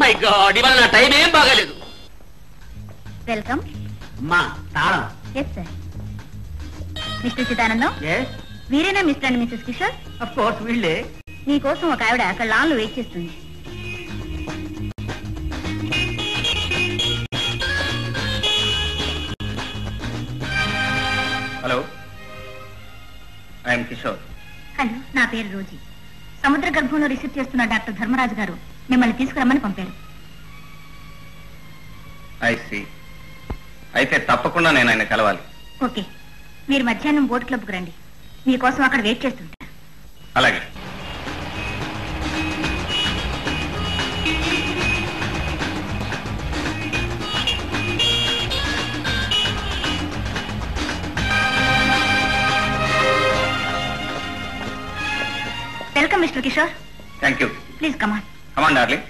మై గాడ్, ఇవాళ నా టైం ఏం బాగాలేదు. వెల్కమ్. మా తాళం. Yes sir. మిస్టర్ చిదానందం, వీరేనా mister and missus Kishore? Of course వీళ్ళే. నీకోసం ఒక ఆవిడ అక్కడ లాన్లో వెయిట్ చేస్తుంది. Hello, I'm Kishore. హలో, నా పేరు రోజీ. సముద్ర గర్భంలో రీసెర్చ్ చేస్తున్న డాక్టర్ ధర్మరాజు గారు మిమ్మల్ని తీసుకురమ్మని పంపారు. I see. అయితే తప్పకుండా నేను ఆయన కలవాలి. ఓకే, మీరు మధ్యాహ్నం బోట్ క్లబ్కు రండి. మీకోసం అక్కడ వెయిట్ చేస్తుంటా. అలాగే. Welcome mister Kishore. Thank you. Please come on. Come on darling.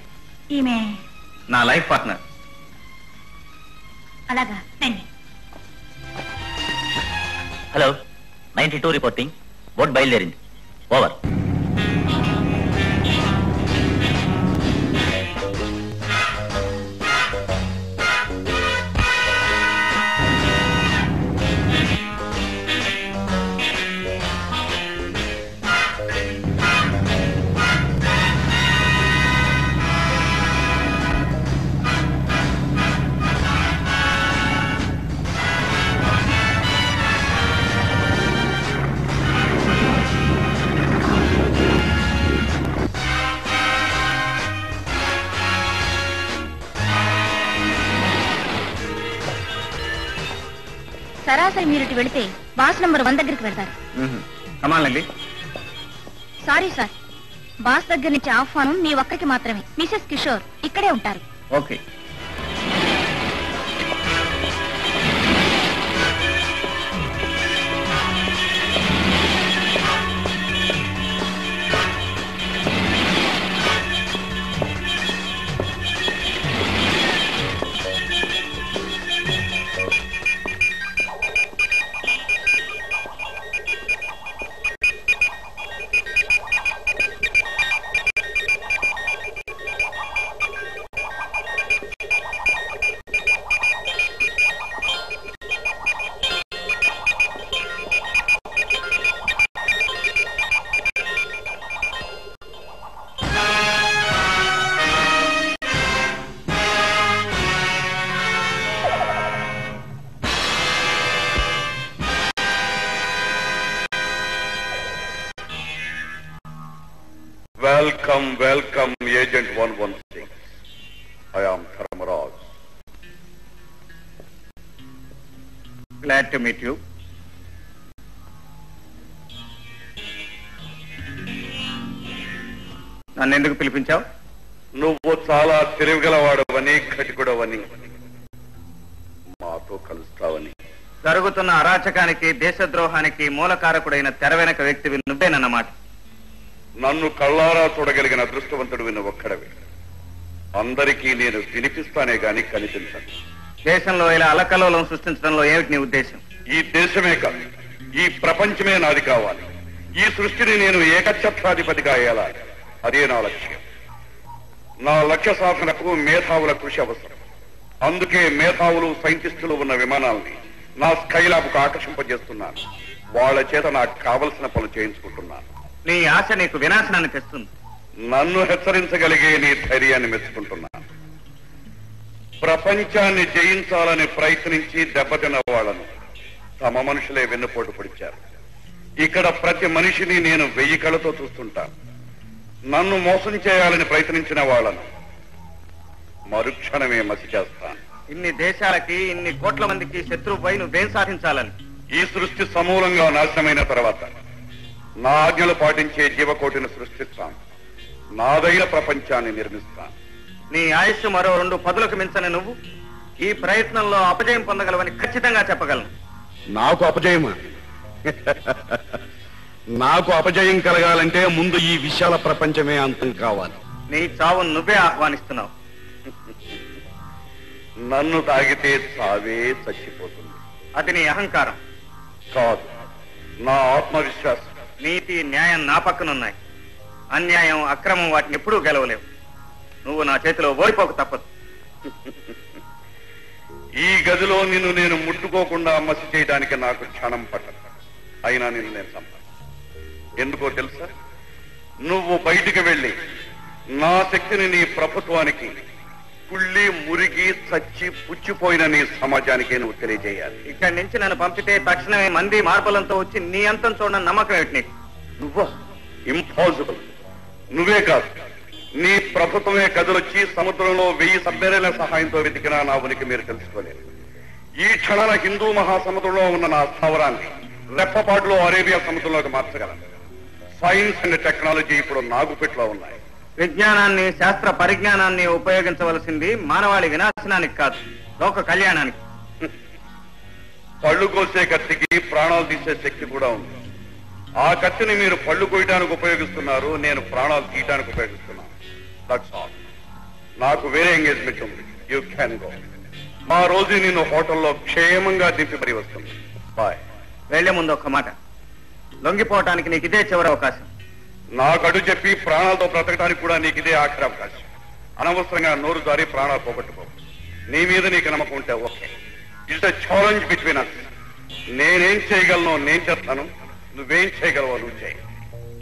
ఈమె నా లైఫ్ పార్ట్నర్. అలాగా, రండి. Hello, 92 reporting. బోట్ బయలుదేరింది. ఓవర్. సరే మీరు ఇటు వెళితే బాస్ నంబర్ 1 దగ్గరికి వెళ్తారు. కమాలండి. సారీ సార్, బాస్ దగ్గర నుంచి ఆహ్వానం మీ ఒక్కరికి మాత్రమే. మిసెస్ కిషోర్ ఇక్కడే ఉంటారు. Okay. Welcome, Agent 116. I am Dharmaraj. Glad to meet you. నన్ను ఎందుకు పిలిపించావు? నువ్వు చాలా తెలివిగలవాడవని, కటికుడవని, మాతో కలుస్తావని. జరుగుతున్న అరాచకానికి, దేశద్రోహానికి మూలకారకుడైన తెర వెనక వ్యక్తివి నువ్వేనన్నమాట. నన్ను కళ్ళారా చూడగలిగిన అదృష్టవంతుడు నువ్వు ఒక్కడవే. అందరికీ నేను వినిపిస్తానే గాని కనిపించను. దేశంలో ఇలా అలకల్లోలం సృష్టించడంలో ఏమిటి నీ ఉద్దేశం? ఈ దేశమే కాదు, ఈ ప్రపంచమే నాది కావాలి. ఈ సృష్టిని నేను ఏకఛత్రాధిపతిగా ఏలాలి. అదే నా లక్ష్యం. నా లక్ష్య సాధనకు మేధావుల కృషి అవసరం. అందుకే మేధావులు, సైంటిస్టులు ఉన్న విమానాల్ని నా స్కైలాబ్కు ఆకర్షింపజేస్తున్నాను. వాళ్ళ చేత నాకు కావలసిన పనులు చేయించుకుంటున్నాను. నీ ఆశ నీకు వినాశనాన్ని తెస్తుంది. నన్ను హెచ్చరించగలిగే నీ ధైర్యాన్ని మెచ్చుకుంటున్నాను. ప్రపంచాన్ని జయించాలని ప్రయత్నించి దెబ్బతిన్న వాళ్లను తమ మనుషులే వెన్నుపోటు పొడిచారు. ఇక్కడ ప్రతి మనిషిని నేను 1000 కళ్ళతో చూస్తుంటాను. నన్ను మోసం చేయాలని ప్రయత్నించిన వాళ్లను మరుక్షణమే మసి చేస్తాను. ఇన్ని దేశాలకి, ఇన్ని కోట్ల మందికి శత్రువుపై నువ్వేం సాధించాలని? ఈ సృష్టి సమూలంగా నాశనమైన తర్వాత నా ఆజ్ఞలు పాటించే జీవకోటిని సృష్టిస్తాను. నాదైన ప్రపంచాన్ని నిర్మిస్తాను. నీ ఆయుష్ మరో 2 పదులకు మించని నువ్వు ఈ ప్రయత్నంలో అపజయం పొందగలవని ఖచ్చితంగా చెప్పగలను. నాకు అపజయమా? నాకు అపజయం కలగాలంటే ముందు ఈ విశాల ప్రపంచమే అంతం కావాలి. నీ చావును నువ్వే ఆహ్వానిస్తున్నావు. నన్ను తాగితే చావే చచ్చిపోతుంది. అది నీ అహంకారం కాదు, నా ఆత్మవిశ్వాసం. నీతి, న్యాయం నా పక్కనున్నాయి. అన్యాయం, అక్రమం వాటిని ఎప్పుడూ గెలవలేవు. నువ్వు నా చేతిలో ఓడిపోక తప్పదు. ఈ గదిలో నిన్ను నేను ముట్టుకోకుండా మసి చేయడానికి నాకు క్షణం పట్టదు. అయినా నిన్ను నేను చంపాను. ఎందుకో తెలుసా? నువ్వు బయటికి వెళ్ళి నా శక్తిని నీ ప్రభుత్వానికి, కుళ్ళి మురిగి చచ్చి పుచ్చిపోయిన నీ సమాజానికి నువ్వు తెలియజేయాలి. ఇక్కడి నుంచి నన్ను పంపితే తక్షణమే మంది మార్బలంతో వచ్చి నీ అంతం చూడని నమ్మకం ఏమిటి నీకు? నువ్వా? ఇంపాసిబుల్. నువ్వే కాదు, నీ ప్రభుత్వమే కదులొచ్చి సముద్రంలో 1000 సబ్మెరైన్ల సహాయంతో వెతికినా నా ఉనికి మీరు తెలుసుకోలేరు. ఈ క్షణాల హిందూ మహాసముద్రంలో ఉన్న నా స్థావరాన్ని రెప్పపాటులో అరేబియా సముద్రంలోకి మార్చగలను. సైన్స్ అండ్ టెక్నాలజీ ఇప్పుడు నాగుపెట్లో ఉన్నాయి. విజ్ఞానాన్ని, శాస్త్ర పరిజ్ఞానాన్ని ఉపయోగించవలసింది మానవాళి వినాశనానికి కాదు, లోక కళ్యాణానికి. పళ్ళు కోసే కత్తికి ప్రాణాలు తీసే శక్తి కూడా ఉంది. ఆ కత్తిని మీరు పళ్ళు కోయడానికి ఉపయోగిస్తున్నారు, నేను ప్రాణాలు తీయడానికి ఉపయోగిస్తున్నాను. That's all. నాకు వేరే ఎంగేజ్మెంట్ ఉంది. You can go. మా రోజు నిన్ను హోటల్లో క్షేమంగా దింపి మరీ వస్తుంది. బాయ్. వెళ్లే ముందు ఒక్క మాట, లొంగిపోవటానికి నీకు ఇదే చివరి అవకాశం. నాకు అడు చెప్పి ప్రాణాలతో బ్రతకడానికి కూడా నీకు ఇదే ఆఖరి అవకాశం. అనవసరంగా నోరు జారి ప్రాణాలు పోగొట్టుకో. నీ మీద నీకు నమ్మకం ఉంటే okay. It's a challenge between us. నేనేం చేయగలను నేను చేస్తాను, నువ్వేం చేయగలవో నువ్వు చేయి.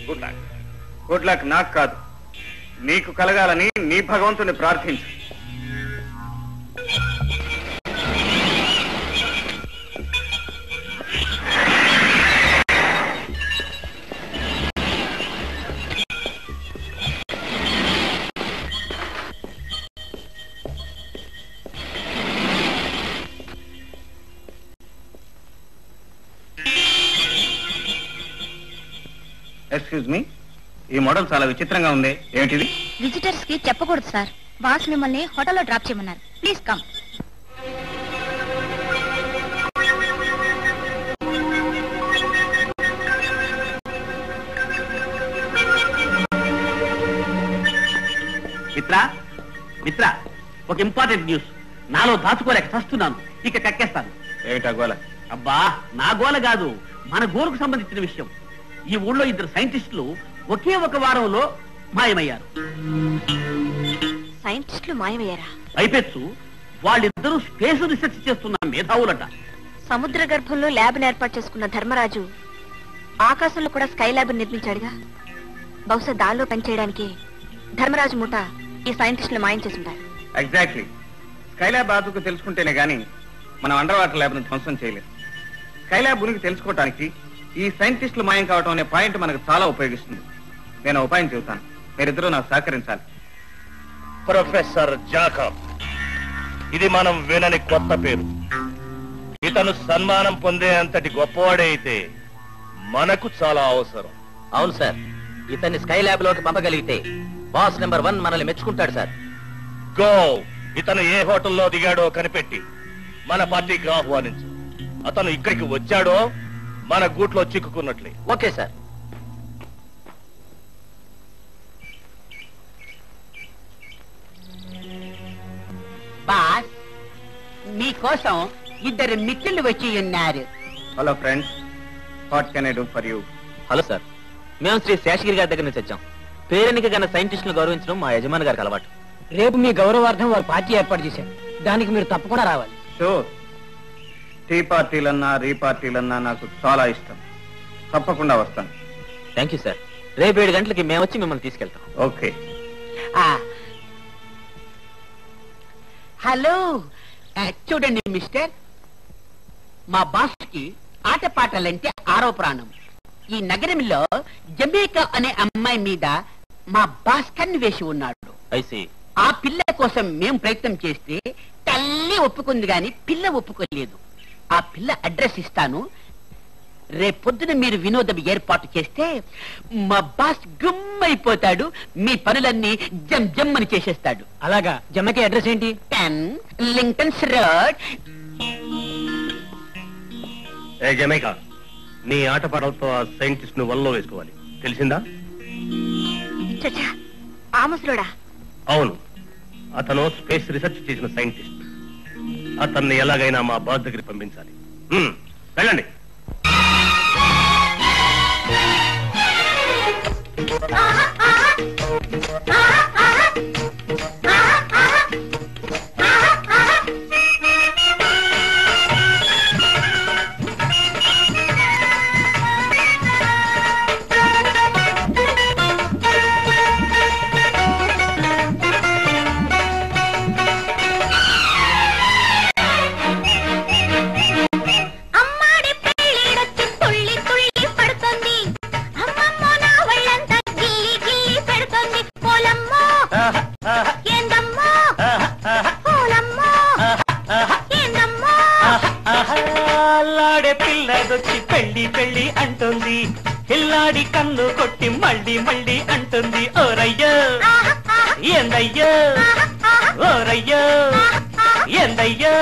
Good luck. గుడ్ లక్ నాకు కాదు, నీకు కలగాలని నీ భగవంతుని ప్రార్థించు. ఎక్స్క్యూజ్ మీ, ఈ మోడల్ చాలా విచిత్రంగా ఉంది, ఏమిటిది? విజిటర్స్ కి చెప్పకూడదు సార్. బాస్ మిమ్మల్ని హోటల్లో డ్రాప్ చేయమన్నారు. Please come. మిత్రా మిత్రా, ఒక ఇంపార్టెంట్ న్యూస్. నాలో దాచుకోలేక చస్తున్నాను, ఇక కక్కేస్తాను. ఏమిటా గోల? అబ్బా, నా గోల కాదు, మన గోలుకు సంబంధించిన విషయం. ఈ ఊళ్ళో 2 సైంటిస్టులు ఒకే ఒక వారంలో మాయమయ్యారు. సైంటిస్టులు మాయమయ్యారా? పైపెచ్చు వాళ్ళిద్దరూ స్పేస్ రీసెర్చ్ చేస్తున్న మేధావులట. సముద్ర గర్భంలో ల్యాబ్ ఏర్పాటు చేసుకున్న ధర్మరాజు ఆకాశంలో కూడా స్కై ల్యాబ్ నిర్మించాడుగా. బహుశా దానిలో పనిచేయడానికి ధర్మరాజు మూట ఈ సైంటిస్టులు మాయం చేసి ఉంటారు. ఎగ్జాక్ట్లీ. స్కైలాబ్ బాధకు తెలుసుకుంటేనే గానీ మనం అండర్ వాటర్ ల్యాబ్ ను ధ్వంసం చేయలేదు. స్కైలాబ్ గురించి తెలుసుకోవడానికి ఈ సైంటిస్టులు మాయం కావటం అనే పాయింట్ మనకు చాలా ఉపయోగిస్తుంది. నేను ఉపాయం చెబుతాను, మీరిద్దరూ నాకు సహకరించాలి. ప్రొఫెసర్ జాకబ్, ఇది మనం వినని కొత్త పేరు. ఇతను సన్మానం పొందే అంతటి గొప్పవాడే అయితే మనకు చాలా అవసరం. అవును సార్, ఇతన్ని స్కై ల్యాబ్ లోకి పంపగలిగితే బాస్ నెంబర్ 1 మనల్ని మెచ్చుకుంటాడు సార్. గో, ఇతను ఏ హోటల్లో దిగాడో కనిపెట్టి మన పార్టీకి ఆహ్వానించు. అతను ఇక్కడికి వచ్చాడో మన గూట్లో చిక్కుకున్నట్లే. Okay sir. బాస్, మీకోసం 2 మిత్రులు వచ్చి ఉన్నారు. Hello friends, what can I do for you? Hello sir, మేము శ్రీ శేషగిరి గారి దగ్గర నుంచి వచ్చాం. పేరెన్నిక గన్న సైంటిస్టులు గౌరవించడం మా యజమాని గారికి అలవాటు. రేపు మీ గౌరవార్థం వారు పార్టీ ఏర్పాటు చేశారు, దానికి మీరు తప్పకుండా రావాలి. షూర్. టీ పార్టీలన్నా రీ పార్టీలన్నా నాకు చాలా ఇష్టం, తప్పకుండా వస్తాను. Thank you sir. రేపు 7 గంటలకి మేము వచ్చి మిమ్మల్ని తీసుకెళ్తాం. ఓకే. హలో, చూడండి మిస్టర్, మా బాస్ కి ఆటపాటలంటే 6వ ప్రాణం. ఈ నగరంలో జమేకా అనే అమ్మాయి మీద మా బాస్ కన్ను వేసి ఉన్నాడు. ఆ పిల్ల కోసం మేము ప్రయత్నం చేస్తే తల్లి ఒప్పుకుంది గాని పిల్ల ఒప్పుకోలేదు. ఆ పిల్ల అడ్రస్ ఇస్తాను, రేపొద్దున మీరు వినోదం ఏర్పాటు చేస్తే మా బాస్ గుమ్మైపోతాడు, మీ పనులన్నీ జమ్ జమ్ అని చేసేస్తాడు. అలాగా? జమ్మకి అడ్రస్ ఏంటి? 10 లింకన్స్ రోడ్. ఏ జమైకా, నీ ఆటపాటలతో ఆ సైంటిస్ట్ ను వల్లో వేసుకోవాలి, తెలిసిందా? చచ్చా, ఆ ముసలోడా? అవును, అతను స్పేస్ రీసెర్చ్ చేసిన సైంటిస్ట్. అతన్ని ఎలాగైనా మా బాస్ దగ్గరికి పంపించాలి. వెళ్ళండి. అల్లాడే పిల్లదొచ్చి పెళ్లి పెళ్లి అంటుంది, పిల్లాడి కన్ను కొట్టి మళ్ళీ మళ్ళీ అంటుంది. ఓరయ్యో ఎందయ్యో, ఓరయ్యో ఎందయ్యో.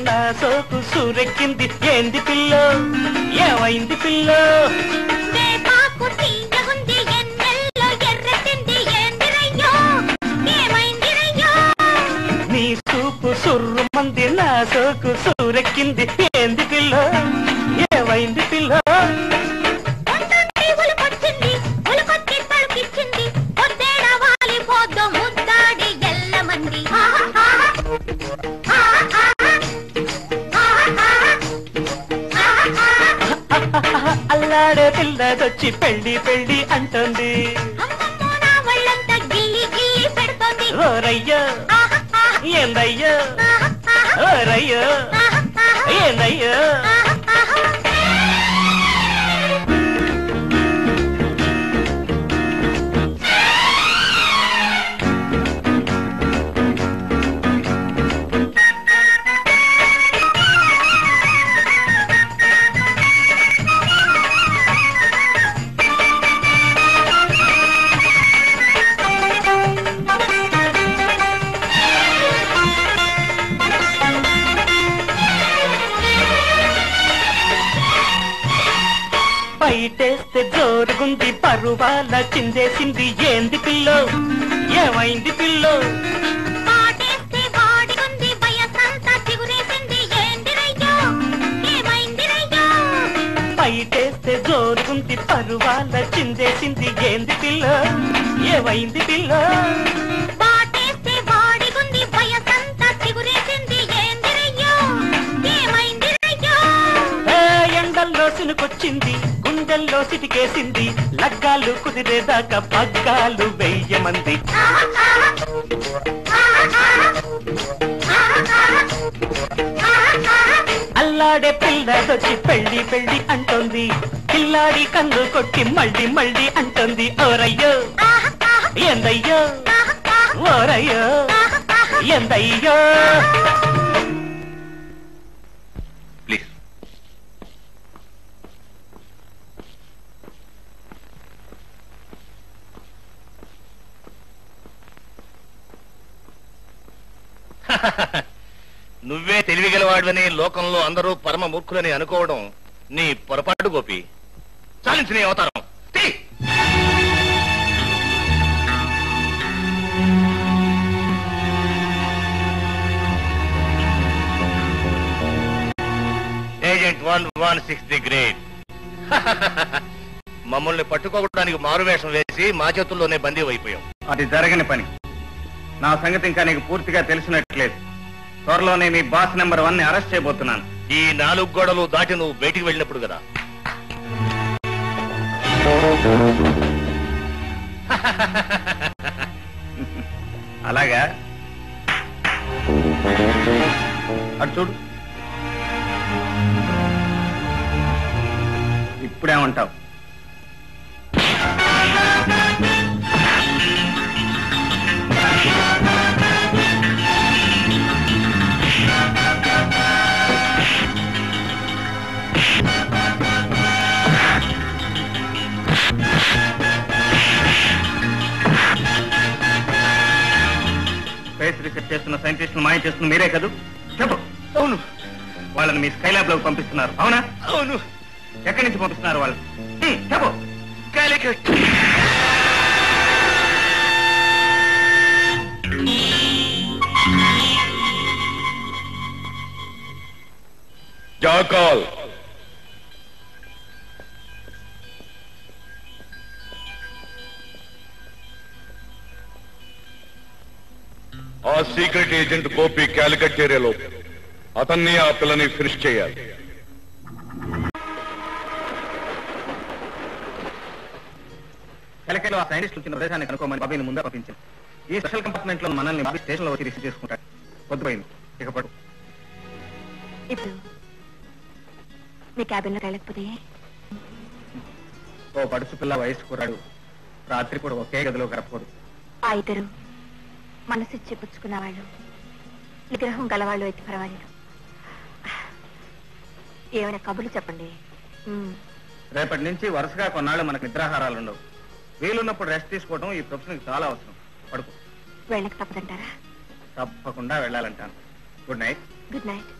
నా సోకు సూరెక్కింది, ఏంది పిల్ల, ఏమైంది పిల్ల? నీ సూపు సుర్రు మంది, నా సోకు సూరెక్కింది, ఏంది పిల్ల, ఏమైంది పిల్ల? పిల్లదొచ్చి పెళ్లి పెళ్లి అంటుంది ఓరయ్యో ఏందయ్యో ఓరయ్యో ఏందయ్యో బయటేస్తే జోరుగుంది పరువాల చిందేసింది ఏంది పిల్లో ఏమైంది పిల్లో బయటేస్తే జోరుగుంది పరువాల చిందేసింది ఏంది పిల్లో ఏమైంది పిల్లో ఎండల్లో సినుకొచ్చింది గుండెల్లో సిటికేసింది లగ్గాలు కుదిరేదాకా పగ్గాలు వెయ్యమంది అల్లాడే పిల్లదొచ్చి పెళ్లి పెళ్లి అంటోంది పిల్లాడి కన్ను కొట్టి మళ్ళీ మళ్ళీ అంటోంది ఓరయ్యో ఏందయ్యో ఓరయ్యో ఏందయ్యో ప్లీజ్ నువ్వే తెలివిగలవాడని లోకంలో అందరూ పరమ మూర్ఖులని అనుకోవడం నీ పొరపాటు గోపి. చాలించు నీ అవతారం. Agent 116 the great. మమ్మల్ని పట్టుకోవడానికి మారువేషం వేసి మా చేతుల్లోనే బందీ అయిపోయాం. అది జరగని పని. నా సంగతి ఇంకా నీకు పూర్తిగా తెలిసినట్లేదు. త్వరలోనే మీ బాస్ నెంబర్ 1 ని అరెస్ట్ చేయబోతున్నాను. ఈ 4 గోడలు దాటి నువ్వు బయటికి వెళ్ళినప్పుడు కదా. అలాగా అటు చూడు. ఇప్పుడేమంటావు? స్పేస్ రీసెర్చ్ చేస్తున్న సైంటిస్టులు మాయ చేస్తున్న మీరే కదూ? చెప్పు. అవును. వాళ్ళని మీ స్కైలాబ్ లోకి పంపిస్తున్నారు, అవునా? అవును. ఎక్కడి నుంచి పంపిస్తున్నారు వాళ్ళు? చెప్పు. కాలికట్. జాకాల్ ఆ సీక్రెట్ ఏజెంట్ గోపి క్యాలికట్ ఏరియాలో అతన్ని ఆ పిల్లని ఫినిష్ చేయాలి. కలకలో ఆ సైంటిస్ట్ వచ్చిన ప్రదేశాన్ని కనుక్కోమని బాబీని ముందే పంపించింది. ఈ స్పెషల్ కంపార్ట్మెంట్ లో మనల్ని బాబీ స్టేషన్ లో వచ్చి రిసీవ్ చేసుకుంటాడు. పొద్దుపోయింది, ఇక పడు. ఇప్పుడు మీ క్యాబిన్ లో వెళ్ళకపోతే ఓ పడుచు పిల్ల వయసు కూరాడు రాత్రి కూడా ఒకే గదిలో గడపకూడదు. ఆ ఇద్దరు మనసిచ్చి పుచ్చుకున్న వాళ్ళు నిగ్రహం గలవాళ్ళు అయితే పర్వాలేదు. ఏమైనా కబుర్లు చెప్పండి. రేపటి నుంచి వరుసగా కొన్నాళ్ళు మనకు నిద్రాహారాలు ఉండవు. వీలున్నప్పుడు రెస్ట్ తీసుకోవడం ఈ ప్రొఫెషన్కి చాలా అవసరం. పడుకో. వెళ్ళక తప్పదంటారా? తప్పకుండా వెళ్ళాలంటాను. Good night. Good night.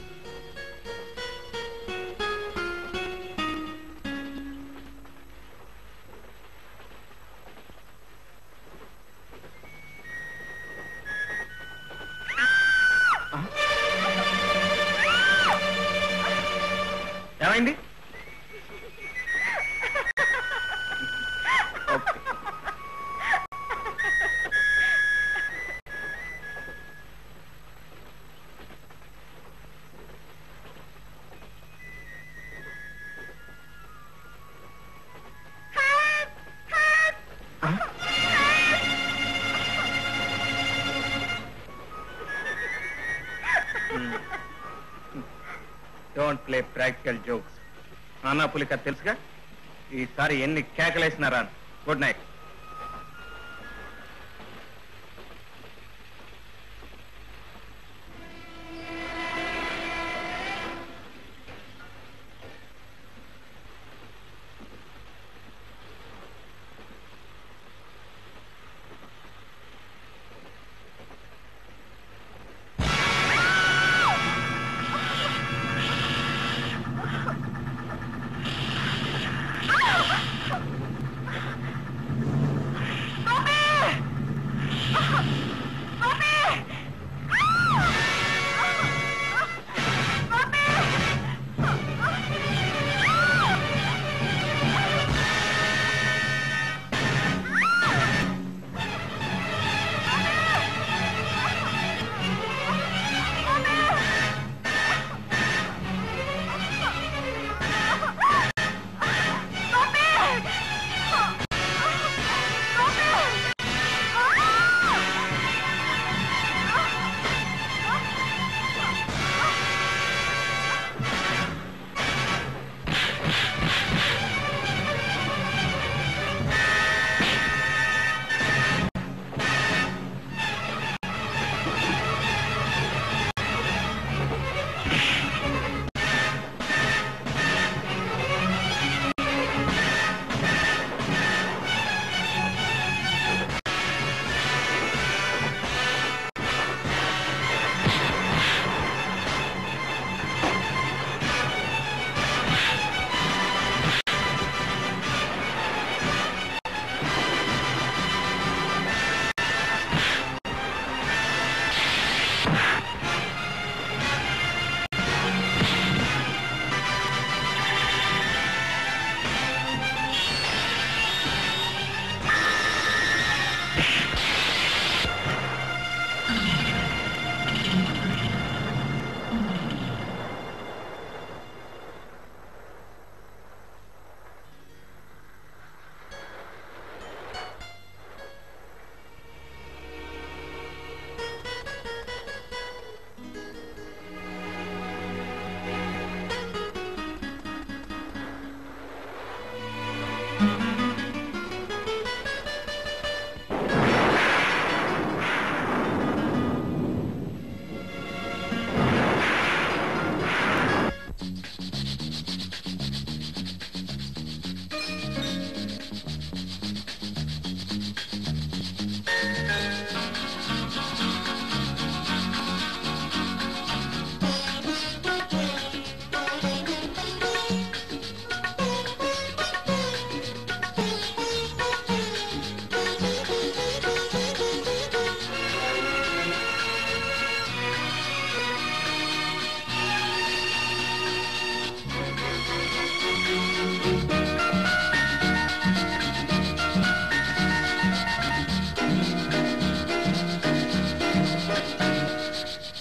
ఏమైంది? Practical jokes. నానా పులిక తెలుసుగా, ఈసారి ఎన్ని కేకలేసినారా. Good night.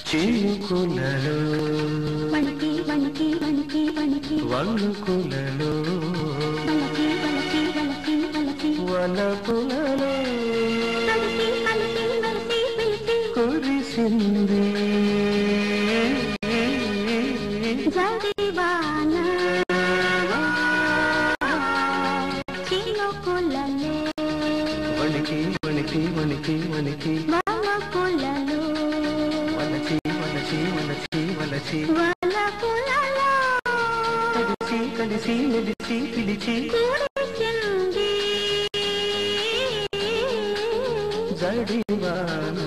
చినుకులలో వణికి వణికి వణికి వణికి వణుకులలో వలకి వలకి వలకి వలకి వలపులలో కలిసి కలిసి కలిసి పిలిచి కురిసింది జడివాన చినుకులలో వణికి వణికి వణికి వణికి వలపులలో వలచి వలచి వలచి వలచి వలపులలో కలిసి కలిసి నిలిచి పిలిచి కురిసింది జడివాన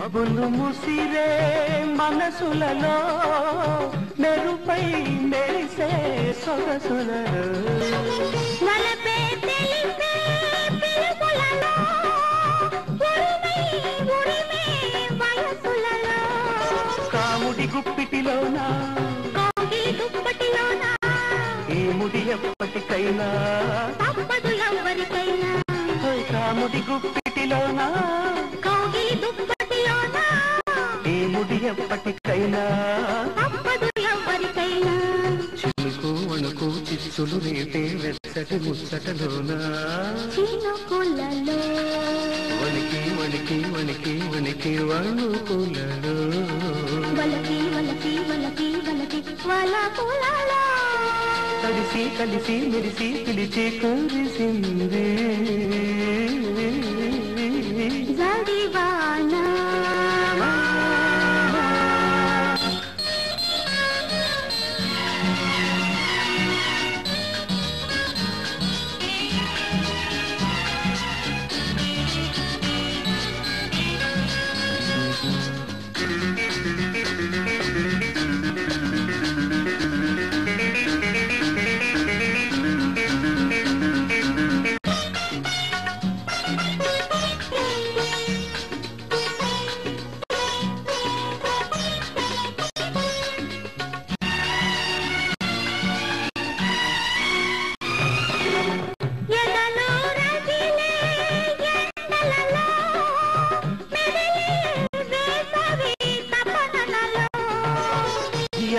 మబ్బులు ముసిరే మనసులలో మెరుపై మెరిసే సొగసులలో వలపే తెలిపే పిలుపులలో ఉరిమే ఉరిమే వయసులలో కాముడి గుప్పిటిలోన కోగి దుప్పటిలోన ఈ ముడి ఎప్పటికైనా తప్పదు ఎవరికైనా కాముడి గుప్పిటిలోన కోగి దుప్పటిలోన ఈ ముడి ఎప్పటికైనా తప్పదు ఎవరికైనా చినుకు వణుకు చిచ్చులు రేపే వెచ్చటి ముచ్చటలోనా చినుకులలో వణికి వణికి వణికి వణికి వణుకులలో వలకి వలకి వలకి వలకి వలపులలో కలిసి కలిసి మెరిసి పిలిచి కురిసింది జడివానా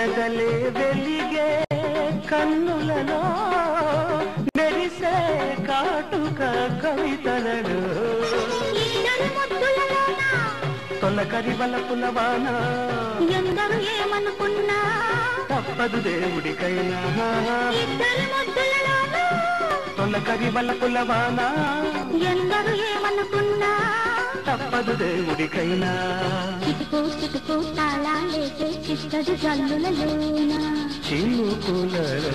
ఎదలే వెలిగే కన్నులలో మెరిసే కాటుక కవితలలో తొలకరి వలపుల వాన ఎందరు ఏమనుకున్నా తప్పదు దేవుడికైనా ఇద్దరు ముద్దులలోనూ తొలకరి వలపుల వాన ఎందరు ఏమనుకున్నా తప్పదు దేవుడికైనా చిటుకు చిటుకు తాళాలేసే చిట్టడు జల్లులలోన చినుకులలో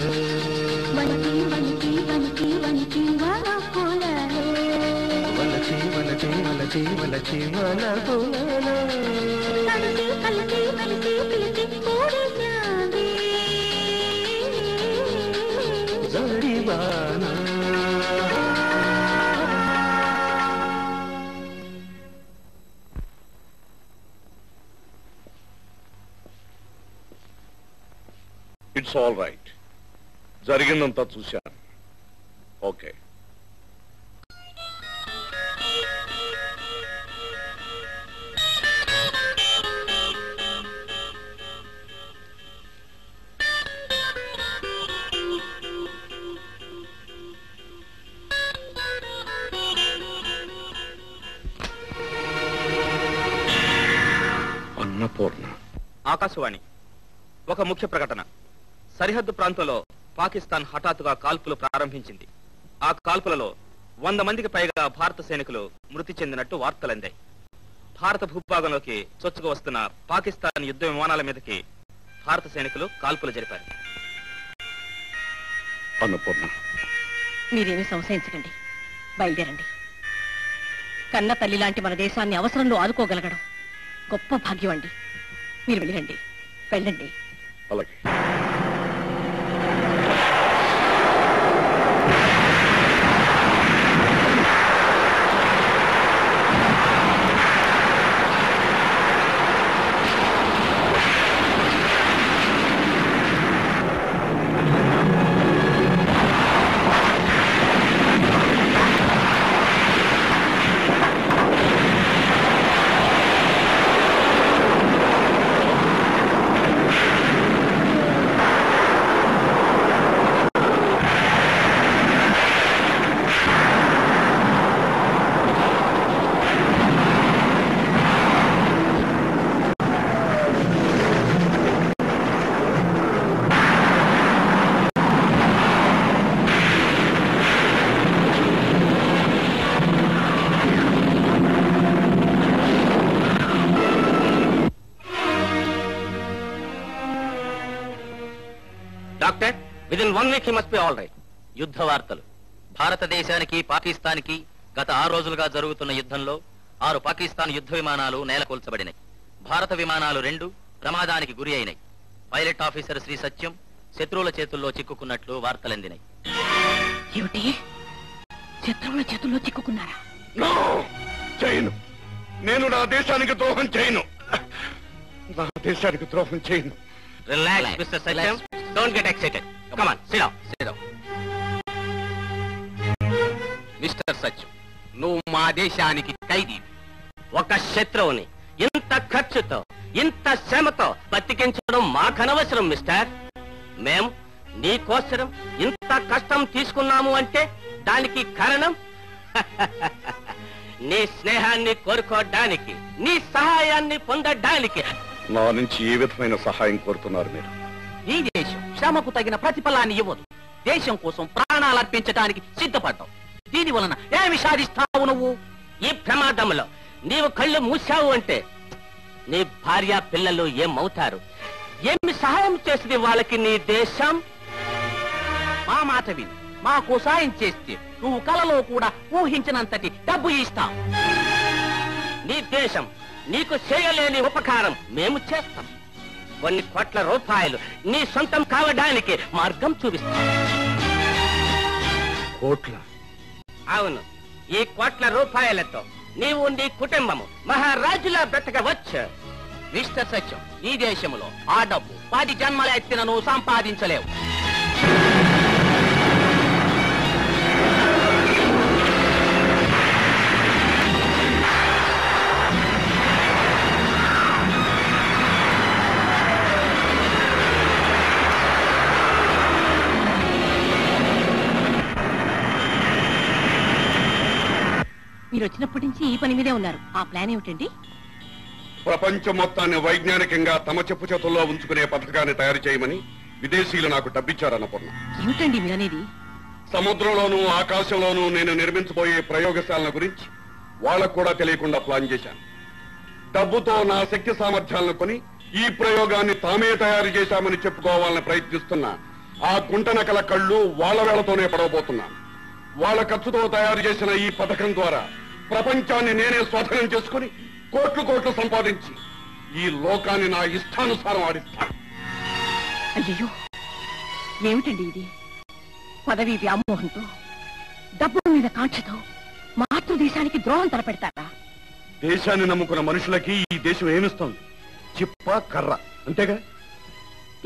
వణికి వణికి వణికి వణికి వనపులలో వలచి వలచి వలచి వలచి వలపులలో కలిసి కలిసి మెలిసి పిలిచి కూడిసింది జడివానా ఇట్స్ ఆల్ రైట్. జరిగిందంతా చూశాను. ఓకే. అన్నపూర్ణ. ఆకాశవాణి. ఒక ముఖ్య ప్రకటన. సరిహద్దు ప్రాంతంలో పాకిస్తాన్ హఠాత్తుగా కాల్పులు ప్రారంభించింది. ఆ కాల్పులలో 100 మందికి పైగా భారత సైనికులు మృతి చెందినట్టు వార్తలందాయి. భారత భూభాగంలోకి చొచ్చుకు వస్తున్న పాకిస్తాన్ యుద్ధ విమానాల మీదకి భారత సైనికులు కాల్పులు జరిపారు. అన్నపూర్ణ, మీరేమీ సంశయించకండి, బయలుదేరండి. కన్న తల్లి లాంటి మన దేశాన్ని అవసరంలో ఆదుకోగలగడం గొప్ప భాగ్యం అండి. మీరు వెళ్ళండి, వెళ్ళండి. అలాగే. Doctor, within 1 week he must be all right. యుద్ధ వార్తలు. భారతదేశానికి పాకిస్తాన్కి గత 6 రోజులుగా జరుగుతున్న యుద్ధంలో 6 పాకిస్తాన్ యుద్ధ విమానాలు నేలకొల్చబడినాయి. భారత విమానాలు 2 ప్రమాదానికి గురి అయినాయి. పైలట్ ఆఫీసర్ శ్రీ సత్యం శత్రువుల చేతుల్లో చిక్కుకున్నట్లు వార్తలందినాయి. ఏమిటి? శత్రువుల చేతుల్లో చిక్కుకున్నారా? చేయను. నేను నా దేశానికి ద్రోహం చేయను. నా దేశానికి ద్రోహం చేయను. Relax mister Satyam. Don't get excited. Come on, sit down, sit down. Mister Satyam, నువ్వు మా దేశానికి ఖైదీ. ఒక శత్రువుని ఇంత ఖర్చుతో ఇంత శ్రమతో బతికించడం మాకనవసరం మిస్టర్. మేం నీకోసరం ఇంత కష్టం తీసుకున్నాము అంటే దానికి కారణం నీ స్నేహాన్ని కోరుకోవడానికి, నీ సహాయాన్ని పొందడానికి. నా నుంచి ఏ విధమైన సహాయం కోరుతున్నారు మీరు? ఈ దేశం శ్రమకు తగిన ప్రతిఫలాన్ని ఇవ్వదు. దేశం కోసం ప్రాణాలు అర్పించడానికి సిద్ధపడ్డావు. దీని వలన ఏమి సాధిస్తావు నువ్వు? ఈ ప్రమాదంలో నీవు కళ్ళు మూసావు అంటే నీ భార్య పిల్లలు ఏమవుతారు? ఏమి సహాయం చేసింది వాళ్ళకి నీ దేశం? మా మాట విని మాకు సాయం చేస్తే నువ్వు కలలో కూడా ఊహించినంతటి డబ్బు ఇస్తాం. నీ దేశం నీకు చేయలేని ఉపకారం మేము చేస్తాం. కొన్ని కోట్ల రూపాయలు నీ సొంతం కావడానికి మార్గం చూపిస్తాం. కోట్ల? అవును. ఈ కోట్ల రూపాయలతో నీవు నీ కుటుంబము మహారాజులా బ్రతకవచ్చు. మిస్టర్ సత్యం, ఈ దేశంలో ఆ డబ్బు 10 జన్మల ఎత్తిన నువ్వు సంపాదించలేవు. మీరు వచ్చినప్పటి నుంచి ఈ పని మీదే ఉన్నారు. ఆ ప్లాన్ ఏమిటండి? ప్రపంచం మొత్తాన్ని వైజ్ఞానికంగా తమ చెప్పు చేతుల్లో ఉంచుకునే పథకాన్ని తయారు చేయమని విదేశీయులు నాకు డబ్బిచ్చారన్నపూర్ణ. ఏమిటండి మీరనేది? సముద్రంలోనూ ఆకాశంలోనూ నేను నిర్మించబోయే ప్రయోగశాలల గురించి వాళ్ళకు కూడా తెలియకుండా ప్లాన్ చేశాను. డబ్బుతో నా శక్తి సామర్థ్యాలను కొని ఈ ప్రయోగాన్ని తామే తయారు చేశామని చెప్పుకోవాలని ప్రయత్నిస్తున్న ఆ గుంటనకల కళ్ళు వాళ్ళ వేళతోనే పడవబోతున్నాను. వాళ్ళ ఖర్చుతో తయారు చేసిన ఈ పథకం ద్వారా ప్రపంచాన్ని నేనే స్వాధీనం చేసుకుని కోట్లు కోట్లు సంపాదించి ఈ లోకాన్ని నా ఇష్టానుసారం ఆడిస్తాను. అయ్యో, ఏమిటండి ఇది? పదవి వ్యామోహంతో, డబ్బు మీద కాంక్షతో మాతృదేశానికి ద్రోహం తలపెడతారా? దేశాన్ని నమ్ముకున్న మనుషులకి ఈ దేశం ఏమిస్తోంది? చిప్ప కర్ర, అంతేగా?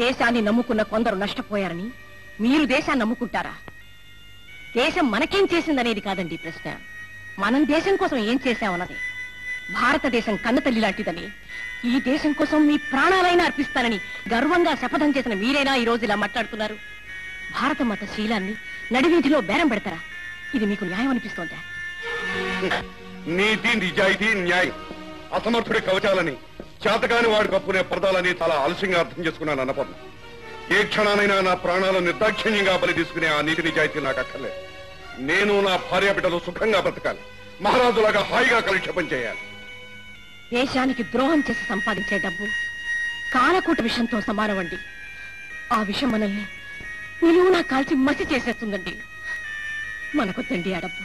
దేశాన్ని నమ్ముకున్న కొందరు నష్టపోయారని మీరు దేశాన్ని నమ్ముకుంటారా? దేశం మనకేం చేసిందనేది కాదండి ప్రశ్న. మనం దేశం కోసం ఏం చేశామన్నది. భారతదేశం కన్నతల్లి లాంటిదని, ఈ దేశం కోసం మీ ప్రాణాలైనా అర్పిస్తానని గర్వంగా శపథం చేసిన మీరైనా ఈ రోజు ఇలా మాట్లాడుతున్నారు. భారత మత శీలాన్ని నడివీధిలో బేరం పెడతారా? ఇది మీకు న్యాయం అనిపిస్తోందా? నీతి, నిజాయితీ, న్యాయం అసమర్థుడి కవచాలని, చేతకాని వాడి కప్పునే పరదాలని చాలా ఆలస్యంగా అర్థం చేసుకున్నాను అన్నపూర్ణ. ఏ క్షణానైనా నా ప్రాణాలు నిర్దాక్షిణ్యంగా బలి తీసుకునే ఆ నీతి నిజాయితీ నాకు అక్కర్లేదు. నేను నా భార్య బిడ్డలు సుఖంగా బ్రతకాలి, మహారాజులాగా హాయిగా కాలక్షేపం చేయాలి. దేశానికి ద్రోహం చేసి సంపాదించే డబ్బు కాలకూట విషంతో సమానమండి. ఆ విషయం మనల్ని నిలువునా కాల్చి మసి చేసేస్తుందండి. మనకొద్దండి ఆ డబ్బు,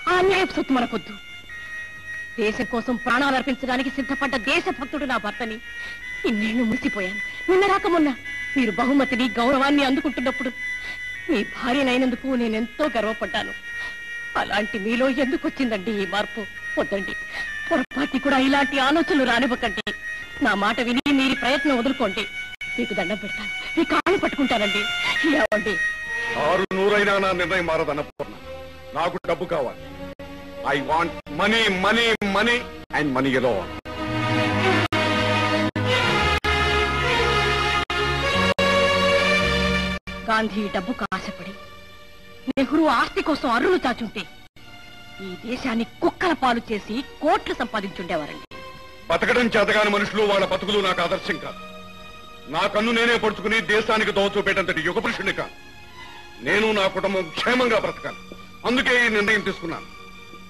ఆ అన్యాయపు సొత్తు మనకొద్దు. దేశం కోసం ప్రాణాలు అర్పించడానికి సిద్ధపడ్డ దేశభక్తుడు నా భర్తని ఇన్నేళ్లు మురిసిపోయాను. నిన్నరాక మొన్న మీరు బహుమతిని గౌరవాన్ని అందుకుంటున్నప్పుడు మీ భార్యనైనందుకు నేనెంతో గర్వపడ్డాను. అలాంటి మీలో ఎందుకు వచ్చిందండి ఈ మార్పు? వద్దండి, పొరపాటి కూడా ఇలాంటి ఆలోచనలు రానివ్వకండి. నా మాట విని మీరు ప్రయత్నం వదులుకోండి. మీకు దండం పెడతాను, మీ కాళ్ళు పట్టుకుంటానండి. ఏవండి? 600 నా నిర్ణయం మారదన్నపూర్ణ. నాకు డబ్బు కావాలి. I want money, money, money and money alone. Gandhi డబ్బుకు ఆశపడి, నెహ్రూ ఆస్తి కోసం అర్రులు చాచుంటే ఈ దేశాన్ని కుక్కల పాలు చేసి కోట్లు సంపాదించుండేవారండి. బతకడం చేతగాని మనుషులు వాళ్ళ బతుకులు నాకు ఆదర్శం కాదు. నా కన్ను నేనే పడుచుకుని దేశానికి దోవ చూపేటంతటి యుగ పురుషుని కాదు. నేను నా కుటుంబం క్షేమంగా బ్రతకాలి. అందుకే ఈ నిర్ణయం తీసుకున్నాను.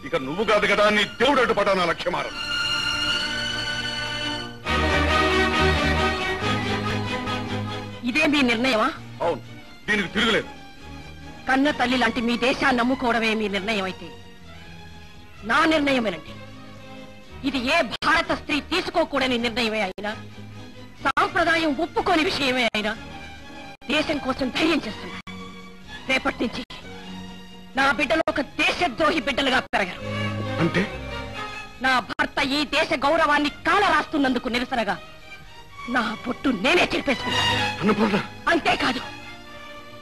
ఇక నువ్వు కాదు కదా నీ దేవుడు అడ్డుపడా నా లక్ష్యమారం. ఇదే మీ నిర్ణయమా? అవును, దీనికి తిరుగులేదు. కన్న తల్లి లాంటి మీ దేశాన్ని నమ్ముకోవడమే మీ నిర్ణయం అయితే నా నిర్ణయమేనండి. ఇది ఏ భారత స్త్రీ తీసుకోకూడని నిర్ణయమే అయినా, సాంప్రదాయం ఒప్పుకోని విషయమే అయినా దేశం కోసం ధైర్యం చేస్తున్నా. రేపటి నుంచి నా బిడ్డలు ఒక దేశద్రోహి బిడ్డలుగా పెరగరు. అంటే నా భర్త ఈ దేశ గౌరవాన్ని కాల రాస్తున్నందుకు నిరసనగా నా పొట్టు నేనే చెరిపేసుకుంటాను. అంతేకాదు,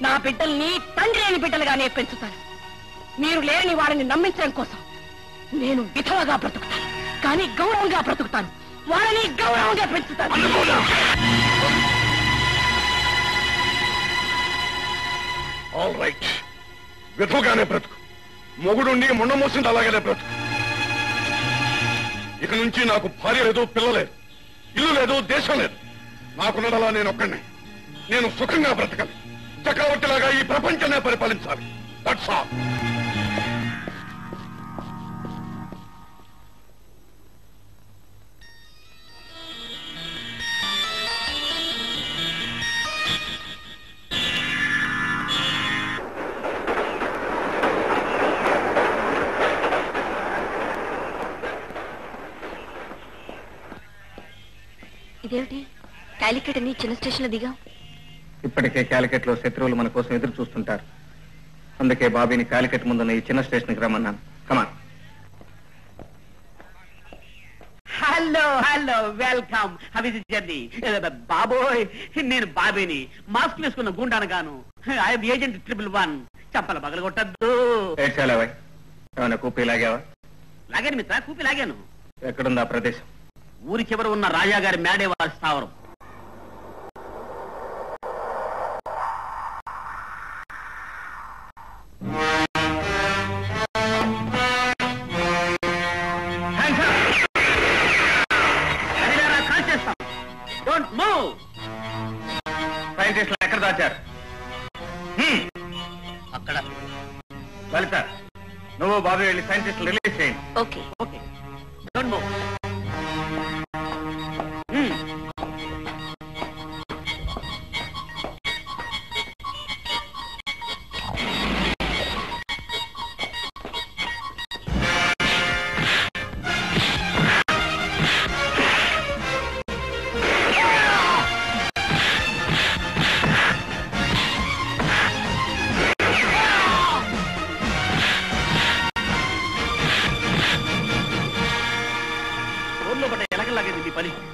నా బిడ్డల్ని తండ్రి లేని బిడ్డలుగానే పెంచుతాను. మీరు లేని వారిని నమ్మించడం కోసం నేను విధవగా బ్రతుకుతాను, కానీ గౌరవంగా బ్రతుకుతాను. వాళ్ళని గౌరవంగా పెంచుతాను. ఆల్ రైట్, విధవగానే బ్రతుకు. మొగుడుండి మొండ మోసింది అలాగనే బ్రతుకు. ఇక నుంచి నాకు భార్య లేదు, పిల్ల లేదు, ఇల్లు లేదు, దేశం లేదు. నాకున్నదలా నేను ఒక్కడిని. నేను సుఖంగా బ్రతకాలి, చక్రవర్తిలాగా ఈ ప్రపంచాన్ని పరిపాలించాలి. That's all. ఇదేమిటి కాలికట్ అని చిన్న స్టేషన్ లో దిగా? ఇప్పటికే కాలికట్ లో శత్రువులు మన కోసం ఎదురు చూస్తుంటారు. అందుకే బాబీని కాలికట్ ముందున్న ఈ చిన్న స్టేషన్ కి రమ్మన్నాను. Come on. Hello hello, welcome. How is the journey? బాబోయ్, నేను బాబీని, మాస్క్ వేసుకున్న గుండాను గాను. I'm agent 111. చంపల పగల కొట్టద్దు. ఏమైనా కూపీ లాగావా? లాగాను మిత్ర, కూపి లాగాను. ఎక్కడుంది ఆ ప్రదేశం? ఊరి చివర ఉన్న రాజాగారి మేడేవారి స్థావరం. Don't move. సైంటిస్టులు ఎక్కడ దాచారు? అక్కడ. లలిత, నువ్వు బాబు వెళ్ళి సైంటిస్టులు రిలీజ్ చేయండి. Okay okay, don't move.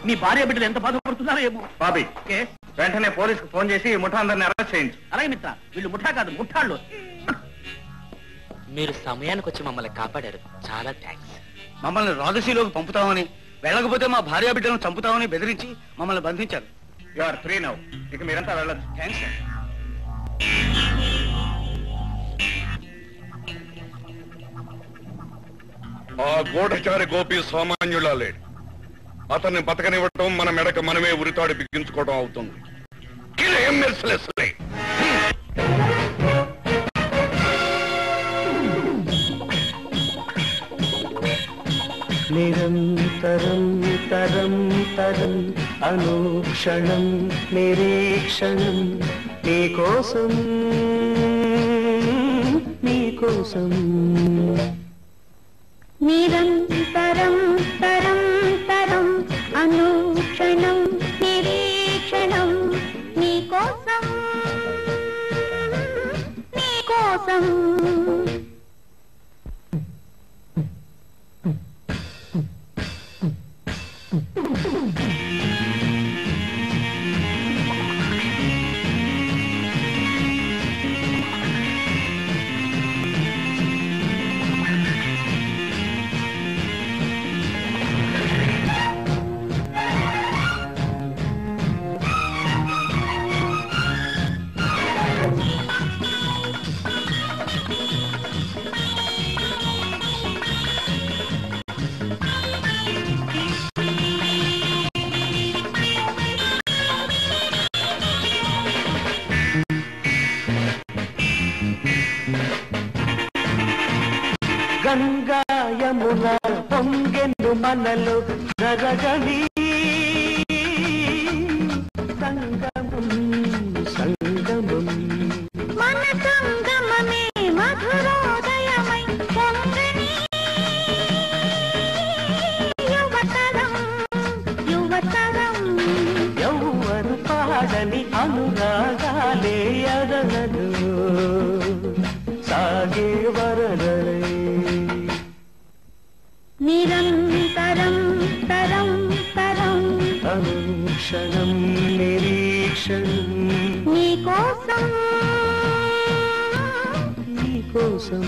నీ భార్య బిడ్డలు ఎంత బాధపడుతున్నారో ఏమో. బాబీ, వెంటనే పోలీసుకు ఫోన్ చేసి ముఠా అందరిని అరెస్ట్ చేయించు. అలాగే మిత్ర, వీళ్ళు ముఠా కాదు, ముఠాళ్ళు. మీరు సమయానికి వచ్చి మమ్మల్ని కాపాడారు, చాలా థ్యాంక్స్. మమ్మల్ని రాజసీలోకి పంపుతామని, వెళ్ళకపోతే మా భార్య బిడ్డలను చంపుతామని బెదిరించి మమ్మల్ని బంధించారు. You are free now. ఇక మీరంతా వెళ్ళొచ్చు. Thanks sir. ఆ గూఢచారి గోపి సామాన్యులా లేడు. అతన్ని బతకనివ్వటం మన మెడక మనమే ఉరితాడు బిగించుకోవడం అవుతుంది. నిరంతరం తరం తరం అనుక్షణం నిరీక్షణం నీకోసం నీకోసం. నిరంతరం తరం తరం అనుక్షణం నిరీక్షణం నీకోసం నీకోసం. గంగా యమున పొంగెను మనలో జరగని సంగమం సంగమం. మన సంగమమే మధురోదయమై పొంగని కోసం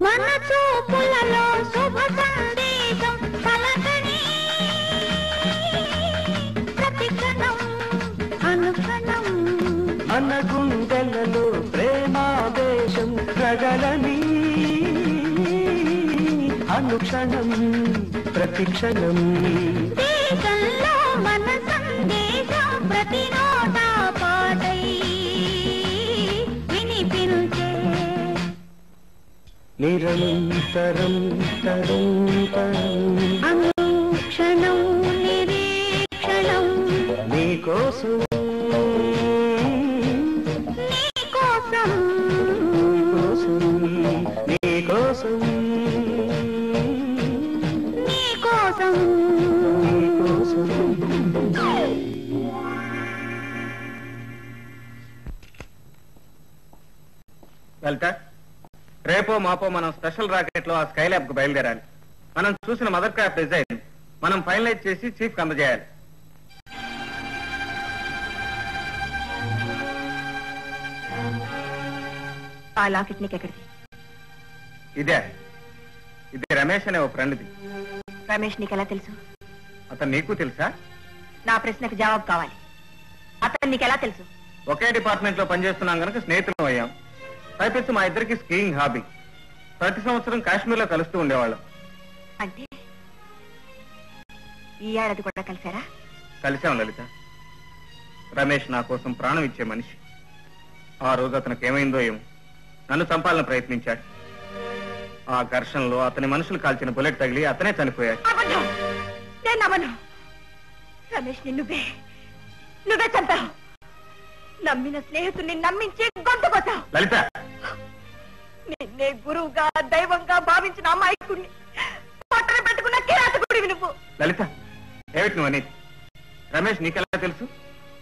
మన చూపులలో శుభ సందేశం పలకని ప్రతిక్షణం అనుక్షణం మన గుండెలలో ప్రేమావేశం రగలని అనుక్షణం ప్రతిక్షణం దేశంలో మన సందేశం ప్రతి నోట పాటై వినిపించే నిరంతరం తరం అనుక్షణం నిరీక్షణం నీకోసం నీకోసం నీకోసం నీకోసం నీకోసం లలిత, రేపో మాపో మనం స్పెషల్ రాకెట్ లో ఆ స్కై ల్యాబ్ కు బయలుదేరాలి. మనం చూసిన మదర్ క్రాఫ్ట్ డిజైన్ మనం ఫైనలైజ్ చేసి చీఫ్ కి అందజేయాలి. ఆ లాకెట్ నీకెక్కడిది? ఇదే, ఇది రమేష్ అనే ఓ ఫ్రెండ్ది. రమేష్ నీకెలా తెలుసు? అతను నీకు తెలుసా? నా ప్రశ్నకు జవాబు కావాలి. అతను నీకెలా తెలుసు? ఒకే డిపార్ట్మెంట్ లో పనిచేస్తున్నాం కనుక స్నేహితులం అయ్యాం. పైపెచ్చు మా ఇద్దరికి స్కీయింగ్ హాబీ. ప్రతి సంవత్సరం కాశ్మీర్ లో కలుస్తూ ఉండేవాళ్ళం. అంటే ఈ ఏడాది కూడా కలిసారా? కలిసాం లలిత. రమేష్ నా కోసం ప్రాణం ఇచ్చే మనిషి. ఆ రోజు అతనికి ఏమైందో ఏమో, నన్ను చంపాలని ప్రయత్నించాడు. ఆ ఘర్షణలో అతని మనుషులు కాల్చిన బుల్లెట్ తగిలి అతనే చనిపోయాడు. నేను నమ్మను. రమేష్ నువ్వే చంపావు. నమ్మిన స్నేహితుడిని నమ్మించి గొంతు కొట్టావు. లలిత, నిన్నే గురువుగా దైవంగా భావించిన అమాయకుడిని పట్టణ పెట్టుకున్న కిరాతకుడివి నువ్వు. లలిత, ఏమిటి నువ్వు అనేది? రమేష్ నీకెలా తెలుసు?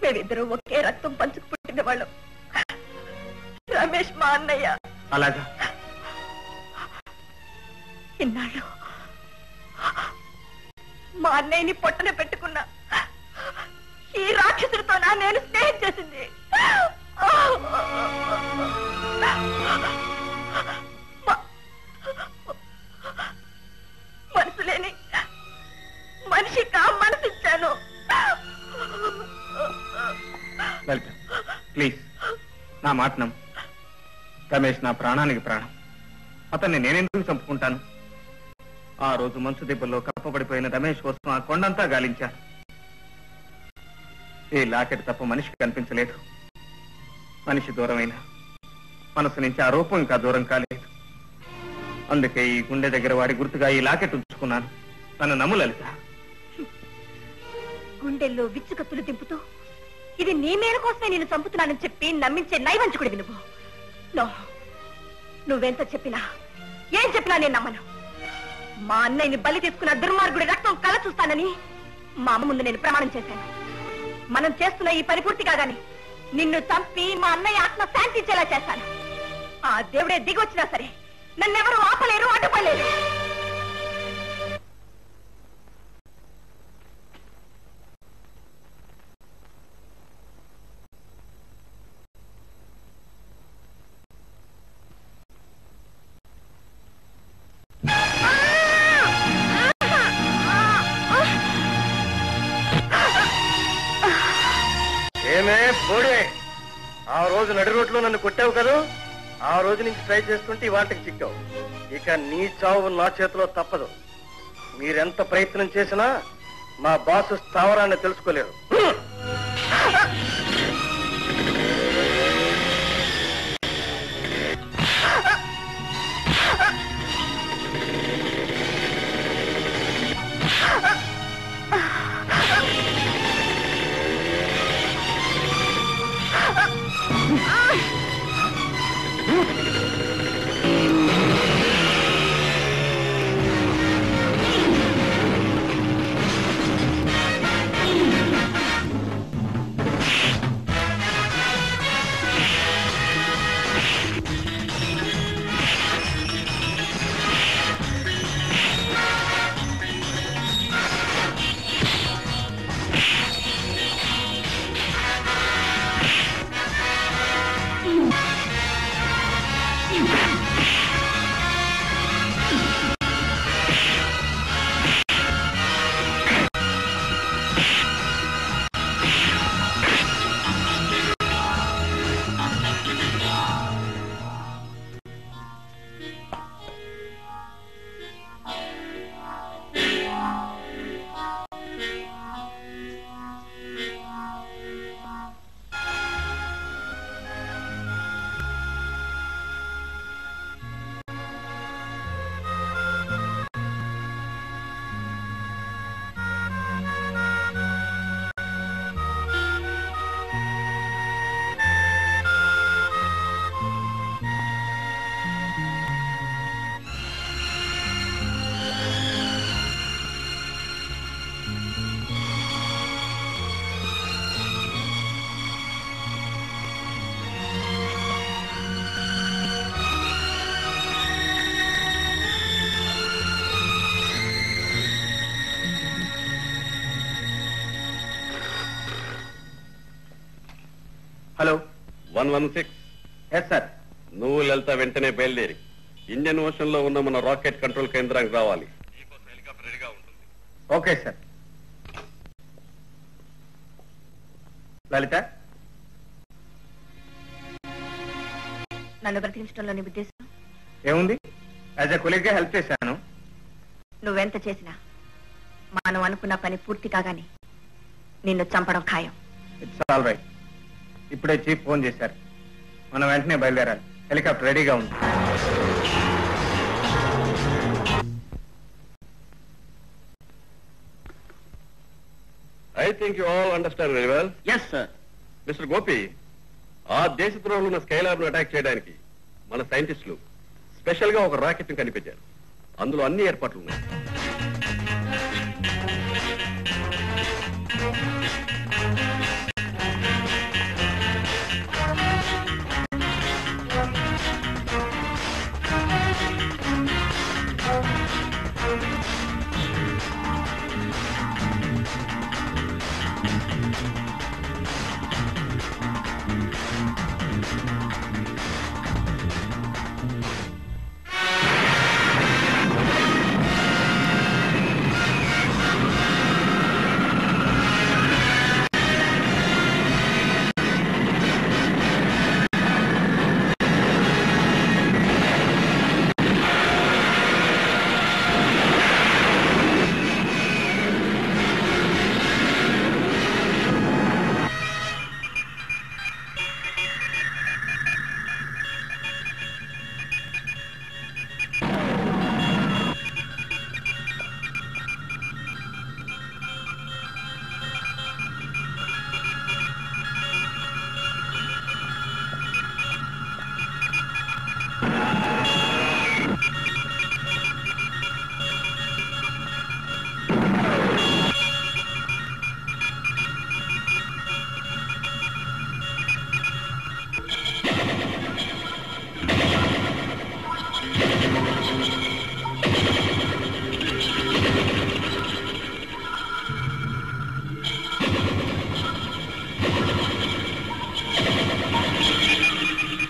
మేమిద్దరూ ఒకే రక్తం పంచుకు పుట్టిన వాళ్ళం. రమేష్ మా అన్నయ్య. అలాగా? ఇన్నాళ్ళు మా అన్నయ్యని పొట్టన పెట్టుకున్నా ఈ రాక్షసుడితో నేను స్నేహం చేసింది. మనసు లేని మనిషిగా మనసిచ్చాను. లలిత, ప్లీజ్ నా మాట నమ్ము. రమేష్ నా ప్రాణానికి ప్రాణం. అతన్ని నేనెందుకు చంపుకుంటాను? ఆ రోజు మంచు దెబ్బల్లో కప్పబడిపోయిన రమేష్ కోసం ఆ కొండంతా గాలించాను. ఈ లాకెట్ తప్ప మనిషికి కనిపించలేదు. మనిషి దూరమైన మనసు నుంచి ఆ రూపం ఇంకా దూరం కాలేదు. అందుకే ఈ గుండె దగ్గర వాడి గుర్తుగా ఈ లాకెట్ ఉంచుకున్నాను. నన్ను నమ్ము లలిత. గుండెల్లో విచ్చుకత్తులు దింపుతూ ఇది నీ మేర కోసమే నేను చంపుతున్నానని చెప్పి నమ్మించే నైవంచుకుడివి నువ్వు. నువ్వెంత చెప్పినా ఏం చెప్పినా నేను నమ్మను. మా అన్నయ్యని బలి తీసుకున్న దుర్మార్గుడి రక్తం కళ చూస్తానని మా అమ్మ ముందు నేను ప్రమాణం చేశాను. మనం చేస్తున్న ఈ పని పూర్తి కాగాని నిన్ను చంపి మా అన్నయ్య ఆత్మ శాంతించేలా చేస్తాను. ఆ దేవుడే దిగొచ్చినా సరే నన్నెవరూ ఆపలేరు, అడ్డుపడలేరు. ఏమే పోడే, ఆ రోజు నడి రోడ్లో నన్ను కొట్టావు కదా, ఆ రోజు నుంచి ట్రై చేస్తుంటే ఇవాళకి చిక్కావు. ఇక నీ చావు నా చేతిలో తప్పదు. మీరెంత ప్రయత్నం చేసినా మా బాసు స్థావరాన్ని తెలుసుకోలేరు. హలో 116. Yes sir. నువ్వు లలిత వెంటనే బయలుదేరి ఇండియన్ ఓషన్ లో ఉన్న మన రాకెట్ కంట్రోల్ కేంద్రానికి రావాలి. Okay sir. లలిత, నన్ను బ్రతికించడంలో నీ ఉద్దేశం ఏముంది? యాజ్ ఎ కొలీగ్ గా హెల్ప్ చేశాను. నువ్వెంత చేసినా మనం అనుకున్న పని పూర్తి కాగానే నిన్ను చంపడం ఖాయం. It's all right. ఇప్పుడే చీఫ్ ఫోన్ చేశారు. మనం వెంటనే బయలుదేరాలి. హెలికాప్టర్ రెడీగా ఉంది. I think you all understand very well. Yes sir. Mister Gopi, ఆ దేశద్రోహులు ఉన్న స్కైలాబ్ ను అటాక్ చేయడానికి మన సైంటిస్టులు స్పెషల్ గా ఒక రాకెట్ ని కనిపెట్టారు. అందులో అన్ని ఏర్పాట్లు ఉన్నాయి.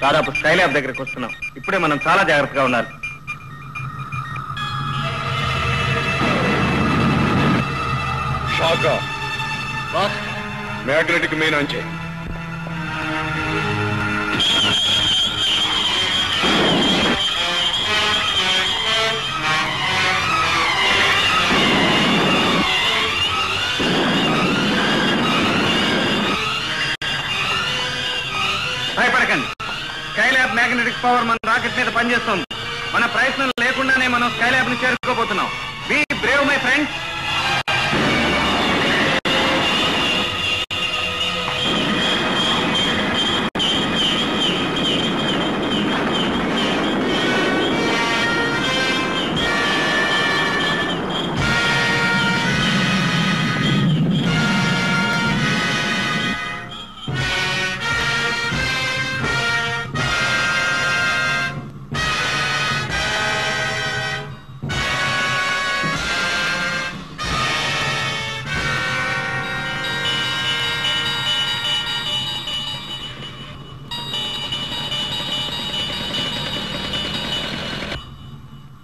దాదాపు స్కైలాబ్ దగ్గరికి వస్తున్నాం. ఇప్పుడే మనం చాలా జాగ్రత్తగా ఉండాలి. షాకా మ్యాగ్నెటిక్ మెయిన్ ఆన్ చేయి. భయపడకండి. స్కైలాబ్ మ్యాగ్నెటిక్ పవర్ మన రాకెట్ మీద పనిచేస్తుంది. మన ప్రయత్నం లేకుండానే మనం స్కైలాబ్ ని చేరుకోబోతున్నాం. Be brave my friends.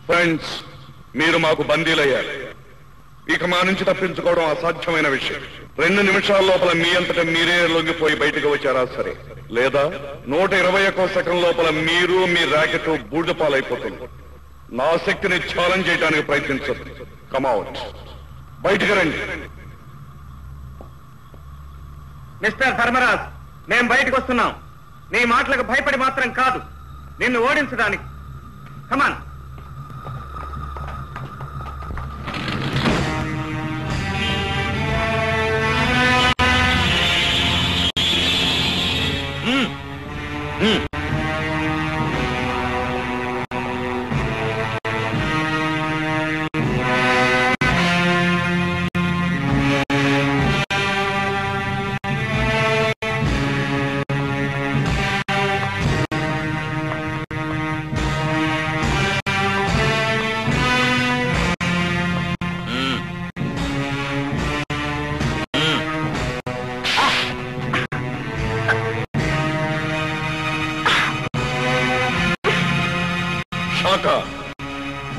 Friends, మీరు మాకు బందీలయ్యారు. ఇక మా నుంచి తప్పించుకోవడం అసాధ్యమైన విషయం. 2 నిమిషాల లోపల మీ అంతటా మీరే లొంగిపోయి బయటకు వచ్చారా సరే, లేదా 121 సెకండ్ లోపల మీరు మీ ర్యాకెట్ బూడిదపాలైపోతుంది. నా శక్తిని ఛాలెంజ్ చేయడానికి ప్రయత్నించదు. కమౌట్, బయటకు రండి. మిస్టర్ ధర్మరాజ్, మేం బయటకు వస్తున్నాం. నీ మాటలకు భయపడి మాత్రం కాదు, నిన్ను ఓడించడానికి. కమాన్.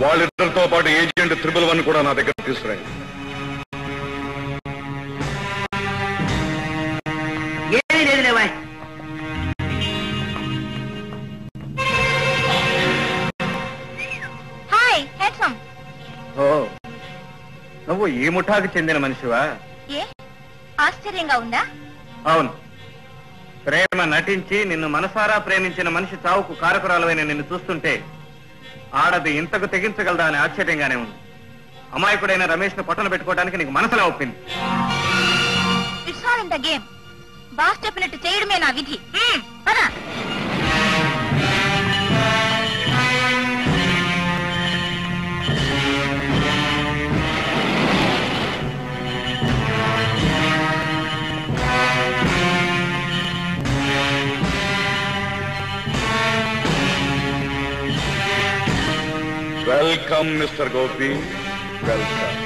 వాళ్ళిద్దరితో పాటు ఏజెంట్ 111 కూడా నా దగ్గర తీసుకురండి. Hi handsome. ఓ, నువ్వు ఈ ముఠాకు చెందిన మనిషివా? ఏ ఆశ్చర్యంగా ఉందా? అవును. ప్రేమ నటించి నిన్ను మనసారా ప్రేమించిన మనిషి చావుకు కారకురాలైన నిన్ను చూస్తుంటే ఆడది ఇంతకు తెగించగలదా అని ఆశ్చర్యంగానే ఉంది. అమాయకుడైన రమేష్ ను పొట్టన పెట్టుకోవడానికి నీకు మనసులో ఒప్పింది. It's all in the game. Boss చెప్పినట్టు చేయడమే నా విధి. పద. Welcome mister Gopi, welcome.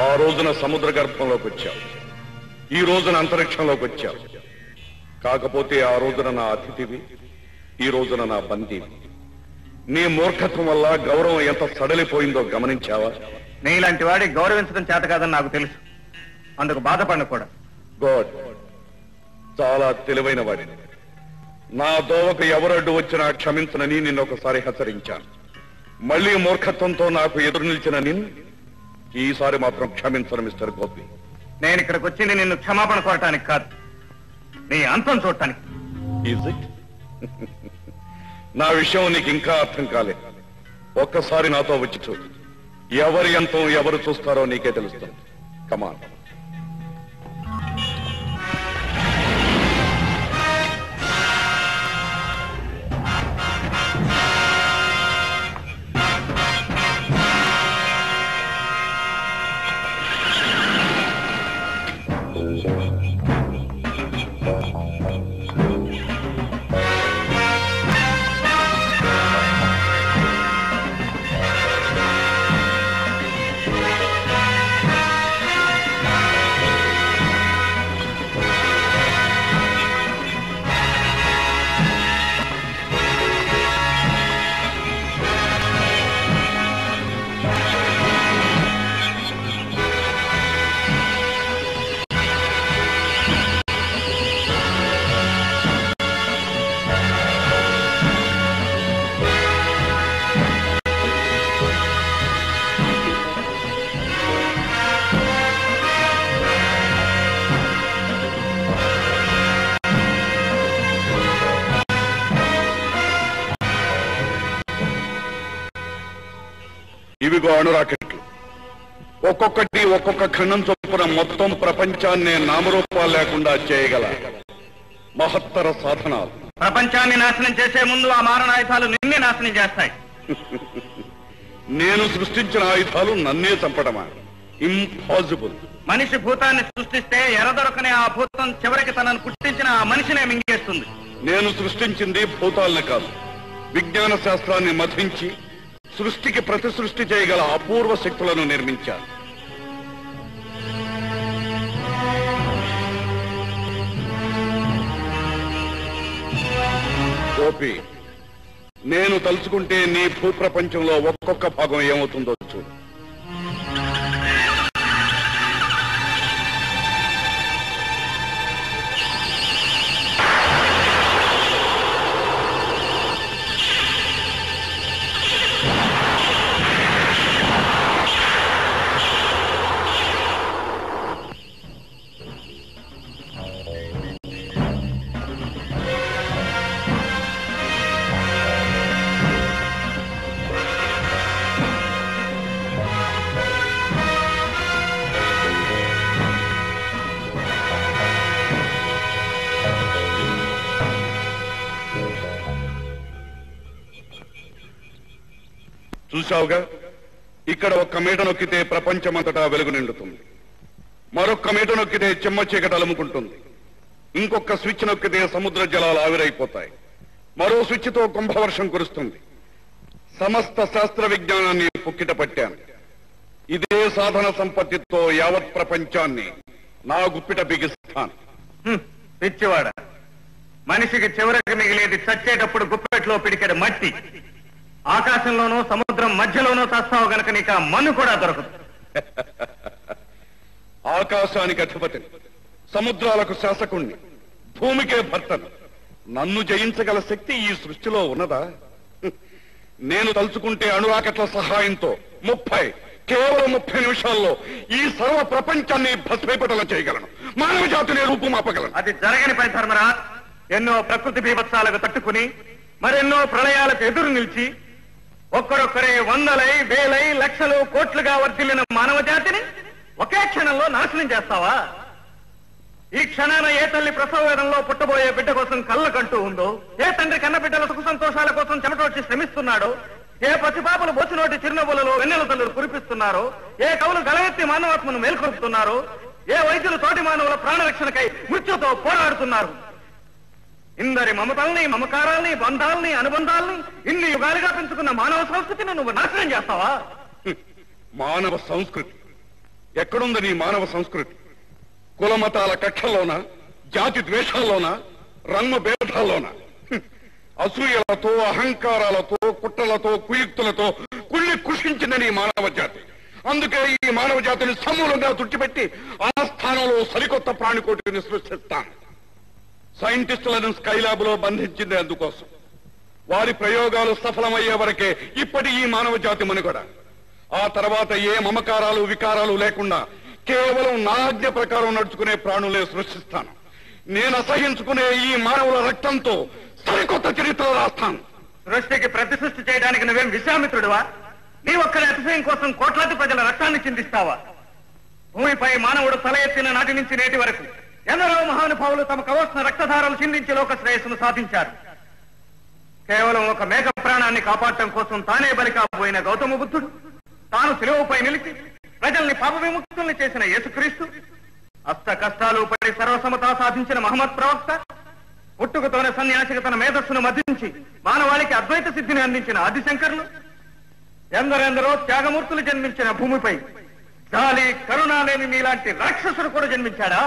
ఆ రోజున సముద్ర గర్భంలోకి వచ్చావు, ఈ రోజున అంతరిక్షంలోకి వచ్చావు. కాకపోతే ఆ రోజున నా అతిథివి, ఈ రోజున నా బందీవి. నీ మూర్ఖత్వం వల్ల గౌరవం ఎంత సడలిపోయిందో గమనించావా? నీలాంటి వాడి గౌరవించడం చేత కాదని నాకు తెలుసు, అందుకు బాధపడను కూడా. గాడ్, చాలా తెలివైన వాడిని. నా దోవకు ఎవరడ్డు వచ్చినా క్షమించనని నిన్నొకసారి హెచ్చరించాను. మళ్లీ మూర్ఖత్వంతో నాకు ఎదురు నిలిచిన నిన్ను ఈసారి మాత్రం క్షమించను మిస్టర్ గోపి. నేను ఇక్కడికి వచ్చింది నిన్ను క్షమాపణ కోరటానికి కాదు, నీ అంతం చూడటానికి. Is it? నా విషయం నీకు ఇంకా అర్థం కాలేదు. ఒక్కసారి నాతో వచ్చి చూడు. ఎవరి అంతం ఎవరు చూస్తారో నీకే తెలుస్తుంది. కమాన్. ఇవిగో అణురాకెట్లు. ఒక్కొక్కటి ఒక్కొక్క ఖండం చొప్పున మొత్తం ప్రపంచాన్ని నామరూపాలు లేకుండా చేయగల మహత్తర సాధనాలు. ప్రపంచాన్ని నాశనం చేసే ముందు ఆ మారణాయుధాలు నిన్నే నాశనం చేస్తాయి. నేను సృష్టించిన ఆయుధాలు నన్నే చంపడమా? ఇంపాసిబుల్. మనిషి భూతాన్ని సృష్టిస్తే ఎరదొరకనే ఆ భూతం చివరికి తనను పుట్టించిన ఆ మనిషినే మింగేస్తుంది. నేను సృష్టించింది భూతాల్ని కాదు, విజ్ఞాన శాస్త్రాన్ని మధించి సృష్టికి ప్రతి సృష్టి చేయగల అపూర్వ శక్తులను నిర్మించాను. గోపి, నేను తలుచుకుంటే నీ భూప్రపంచంలో ఒక్కొక్క భాగం ఏమవుతుందో చూడు. చూశావుగా, ఇక్కడ ఒక్క మీట నొక్కితే ప్రపంచమంతటా వెలుగు నిండుతుంది, మరొక్క మీట నొక్కితే చెమ్మ చీకటి అలుముకుంటుంది, ఇంకొక స్విచ్ నొక్కితే సముద్ర జలాలు ఆవిరైపోతాయి, మరో స్విచ్తో కుంభవర్షం కురుస్తుంది. సమస్త శాస్త్ర విజ్ఞానాన్ని పుక్కిట పట్టాను. ఇదే సాధన సంపత్తితో యావత్ ప్రపంచాన్ని నా గుప్పిట బిగిస్తాను. పిచ్చివాడ, మనిషికి చివరికి మిగిలేది చచ్చేటప్పుడు గుప్పెట్లో పిడికెడు మట్టి. ఆకాశంలోనూ సముద్రం మధ్యలోనూ చస్తావు గనక నీకు ఆ మన్ను కూడా దొరకదు. ఆకాశానికి అధిపతిని, సముద్రాలకు శాసకుణ్ణి, భూమికే భర్తను. నన్ను జయించగల శక్తి ఈ సృష్టిలో ఉన్నదా? నేను తలుచుకుంటే అణురాకెట్ల సహాయంతో కేవలం 30 నిమిషాల్లో ఈ సర్వ ప్రపంచాన్ని భస్మీపటలం చేయగలను. మానవ జాతిని రూపుమాపగలను. అది జరగని పని ధర్మరా. ఎన్నో ప్రకృతి బీభత్సాలకు తట్టుకుని మరెన్నో ప్రళయాలకు ఎదురు నిలిచి ఒక్కరొక్కరే వందలై వేలై లక్షలు కోట్లుగా వర్ధిల్లిన మానవ జాతిని ఒకే క్షణంలో నాశనం చేస్తావా? ఈ క్షణాన ఏ తల్లి ప్రసవ వేదంలో పుట్టబోయే బిడ్డ కోసం కళ్ళకంటూ ఉందో, ఏ తండ్రి కన్న బిడ్డల సుఖ సంతోషాల కోసం చెమటోడ్చి శ్రమిస్తున్నాడో, ఏ పసిపాపలు బొచ్చినోటి చిరునవ్వులలో వెన్నెల తల్లులు కురిపిస్తున్నారో, ఏ కవులు గలవెత్తి మానవాత్మను మేల్కొల్పుతున్నారో, ఏ వైద్యులు తోటి మానవుల ప్రాణరక్షణకై మృత్యుతో పోరాడుతున్నారు. ఇందరి మమతల్ని, మమకారాల్ని, బంధాల్ని, అనుబంధాల్ని ఇన్ని యుగాలుగా పెంచుకున్న మానవ సంస్కృతిని నువ్వు నాశనం చేస్తావా? మానవ సంస్కృతి ఎక్కడుంది? నీ మానవ సంస్కృతి కులమతాల కక్షల్లోనా, జాతి ద్వేషాల్లోనా, రంగు భేదాల్లోనా? అసూయలతో, అహంకారాలతో, కుట్రలతో, కుయుక్తులతో కుళ్ళి కృషించిన నీ మానవ జాతి. అందుకే ఈ మానవ జాతిని సమూలంగా తుడిచిపెట్టి ఆ స్థానంలో సరికొత్త ప్రాణికోటిని సృష్టిస్తాను. సైంటిస్టులను స్కైలాబ్ లో బంధించింది అందుకోసం. వారి ప్రయోగాలు సఫలమయ్యే వరకే ఇప్పటి ఈ మానవ జాతి మనుగడ. ఆ తర్వాత ఏ మమకారాలు, వికారాలు లేకుండా కేవలం నా ఆజ్ఞ ప్రకారం నడుచుకునే ప్రాణులే సృష్టిస్తాను. నేను అసహించుకునే ఈ మానవుల రక్తంతో సరికొత్త చరిత్ర రాస్తాను. సృష్టికి ప్రతి సృష్టి చేయడానికి నువ్వేం విశ్వామిత్రుడివా? నీ ఒక్కరి అతిశయం కోసం కోట్లాది ప్రజల రక్తాన్ని చిందిస్తావా? భూమిపై మానవుడు తల ఎత్తిన నాటి నుంచి నేటి వరకు ఎందరో మహానుభావులు తమ కవచన రక్తధారలు చిందించి లోక శ్రేయస్సును సాధించారు. కేవలం ఒక మేక ప్రాణాన్ని కాపాడటం కోసం తానే బలి కాబోయిన గౌతమ బుద్ధుడు, తాను శిలువపై నిలిచి ప్రజల్ని పాప విముక్తుల్ని చేసిన యేసుక్రీస్తు, అష్ట కష్టాలు పడి సర్వసమతా సాధించిన మహమ్మద్ ప్రవక్త, పుట్టుకతోనే సన్యాసిగా తన మేధస్సును మధించి మానవాళికి అద్వైత సిద్ధిని అందించిన ఆదిశంకర్లు, ఎందరెందరో త్యాగమూర్తులు జన్మించిన భూమిపై జాలి, కరుణ లేని నీలాంటి రాక్షసుడు కూడా జన్మించాడా?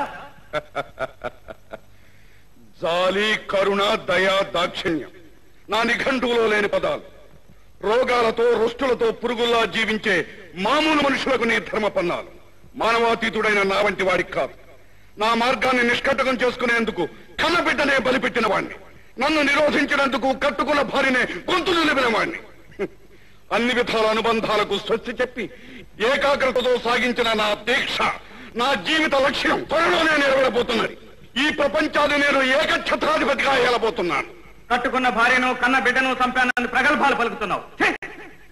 జాలి, కరుణ, దయ, దాక్షిణ్యం నా నిఘంటువులో లేని పదాలు. రోగాలతో, రుష్టులతో పురుగుల్లా జీవించే మామూలు మనుషులకు నీ ధర్మ పన్నాలు. మానవాతీతుడైన నా వంటి వాడికి కాదు. నా మార్గాన్ని నిష్కటకం చేసుకునేందుకు కన్నబిడ్డనే బలిపెట్టిన వాణ్ణి. నన్ను నిరోధించినందుకు కట్టుకున్న భార్యనే గొంతు నిలిపిన వాణ్ణి. అన్ని విధాల అనుబంధాలకు స్వస్తి చెప్పి ఏకాగ్రతతో సాగించిన నా దీక్ష, నా జీవిత లక్ష్యం త్వరలోనే నెరవేరబోతున్నది. ఈ ప్రపంచాన్ని నేను ఏకఛత్రాధిపతిగా ఏలబోతున్నాను. కట్టుకున్న భార్యను, కన్న బిడ్డను చంపానని ప్రగల్భాలు పలుకుతున్నావు.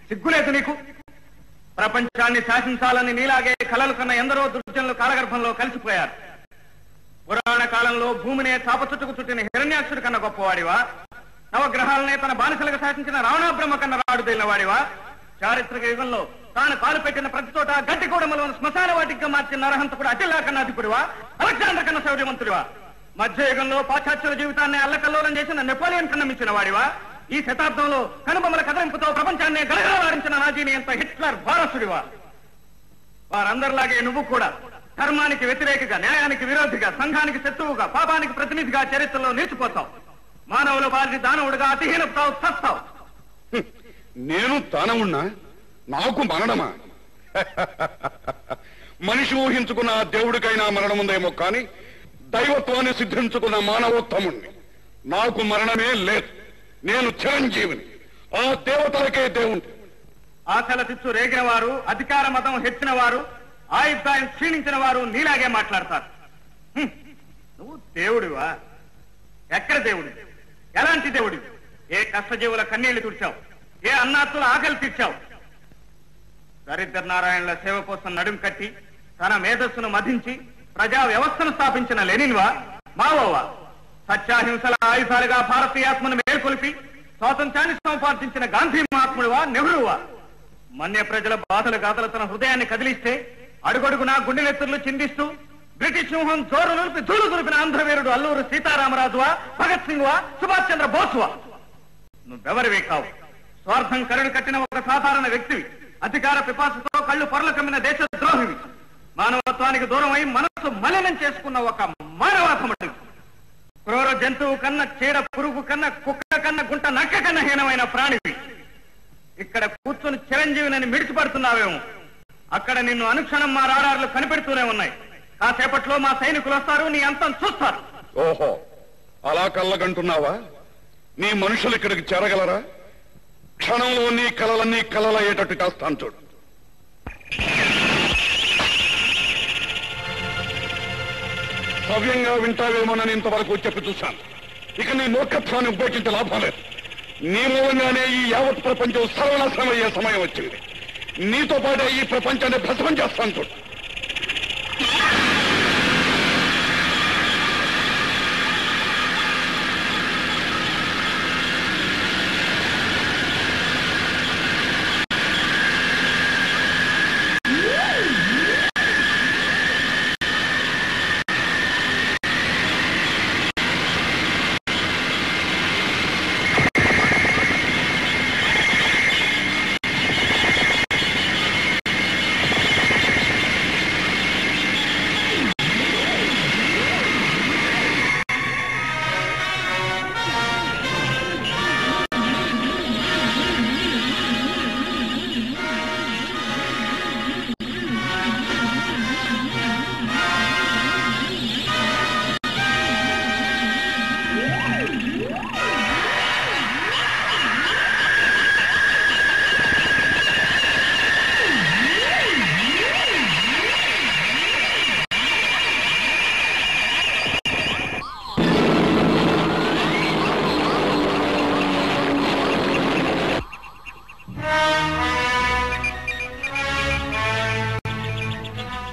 సిగ్గులేదు నీకు? ప్రపంచాన్ని శాసించాలని నీలాగే కలలు కన్న ఎందరో దుర్జనులు కాలగర్భంలో కలిసిపోయారు. పురాణ కాలంలో భూమినే చాప చుట్టుకు చుట్టిన హిరణ్యాక్షుడి కన్నా గొప్పవాడివా? నవగ్రహాలనే తన బానిసలుగా శాసించిన రావణాబ్రహ్మ కన్నా రాడుదైన వాడివా? చారిత్రక యుగంలో తాను కాలు పెట్టిన ప్రతి చోట గడ్డి కూడమలను శ్మశాన వాటిగా మార్చిన నరహంతకుడు అతిల్లా కన్నాధికుడివా, అలెగ్జాండర్ కన్నా శౌర్యవంతుడివా, మధ్యయుగంలో పాశ్చాత్యుల జీవితాన్ని అల్లకల్లోలం చేసిన నెపోలియన్ కన్నా మించిన వాడివా, ఈ శతాబ్దంలో కనుబొమ్మల కదలింపుతో ప్రపంచాన్ని గలగలలాడించిన నాజీని ఎంత హిట్లర్ వారసుడివా? వారందరిలాగే నువ్వు కూడా ధర్మానికి వ్యతిరేకగా, న్యాయానికి విరోధిగా, సంఘానికి శత్రువుగా, పాపానికి ప్రతినిధిగా చరిత్రలో నిలిచిపోతావు. మానవుల వారిని దానవుడిగా అతిహీనపుతావు, చస్తావు. నేను దానవుణ్ణా? నాకు మరణమా? మనిషి ఊహించుకున్న ఆ దేవుడికైనా మరణముందేమో కానీ దైవత్వాన్ని సిద్ధించుకున్న మానవోత్తముణ్ణి. నాకు మరణమే లేదు. నేను చిరంజీవిని. ఆ దేవతలకే దేవుణ్ణి. ఆశల చిచ్చు రేగిన వారు, అధికార మతం హెచ్చిన వారు, ఆయుధాయం క్షీణించిన వారు నీలాగే మాట్లాడతారు. నువ్వు దేవుడివా? ఎక్కడ దేవుడి? ఎలాంటి దేవుడి? ఏ కష్టజీవుల కన్నీళ్లు తుడిచావు? ఏ అన్నాత్తుల ఆకలి తీర్చావు? దరిద్ర నారాయణుల సేవ కోసం నడుం కట్టి తన మేధస్సును మధించి ప్రజా వ్యవస్థను స్థాపించిన లెనిన్వా? మావోవా? సత్యాహింసల ఆయుధాలుగా భారతీయాత్మను మేల్కొల్పి స్వాతంత్ర్యాన్ని సంపాదించిన గాంధీ మహాత్ముడివా? నెహ్రూవా? మన్య ప్రజల బాధల గాథలు తన హృదయాన్ని కదిలిస్తే అడుగడుగునా గుండెనెత్తులు చిందిస్తూ బ్రిటిష్ సింహం జోరు నిలిపి జూలు దులిపిన ఆంధ్రవీరుడు అల్లూరు సీతారామరాజువా? భగత్ సింగ్ వా? సుభాష్ చంద్ర బోస్వా? నువ్వెవరివే కావు. స్వార్థం కరుడు కట్టిన ఒక సాధారణ వ్యక్తివి. అధికార పిపాసతో కళ్ళు పొరలు కమ్మిన దేశ ద్రోహివి. మానవత్వానికి దూరమై మనస్సు మలినం చేసుకున్న ఒక మానవాధముడివి. క్రూర జంతువు కన్నా, చీడ పురుగు కన్నా, కుక్క కన్నా, గుంట నక్క కన్నా హీనమైన ప్రాణివి. ఇక్కడ కూర్చొని చిరంజీవిని మిడిచిపడుతున్నావేమో. అక్కడ నిన్ను అనుక్షణం మా రాడార్లు కనిపెడుతూనే ఉన్నాయి. కాసేపట్లో మా సైనికులు వస్తారు, నీ అంతం చూస్తారు. ఓహో, అలా కళ్ళగంటున్నావా? నీ మనుషులు ఇక్కడికి చేరగలరా? క్షణంలో నీ కలలన్నీ కలలయ్యేటట్టు చేస్తాను చూడు. సవ్యంగా వింటావేమోనని ఇంతవరకు చెప్పి చూశాను. ఇక నీ మూర్ఖత్వాన్ని ఉపేక్షించే లాభం లేదు. నీ మూలంగానే ఈ యావత్ ప్రపంచం సర్వనాశనం అయ్యే సమయం వచ్చింది. నీతో పాటే ఈ ప్రపంచాన్ని భస్మం చేస్తాను చూడు.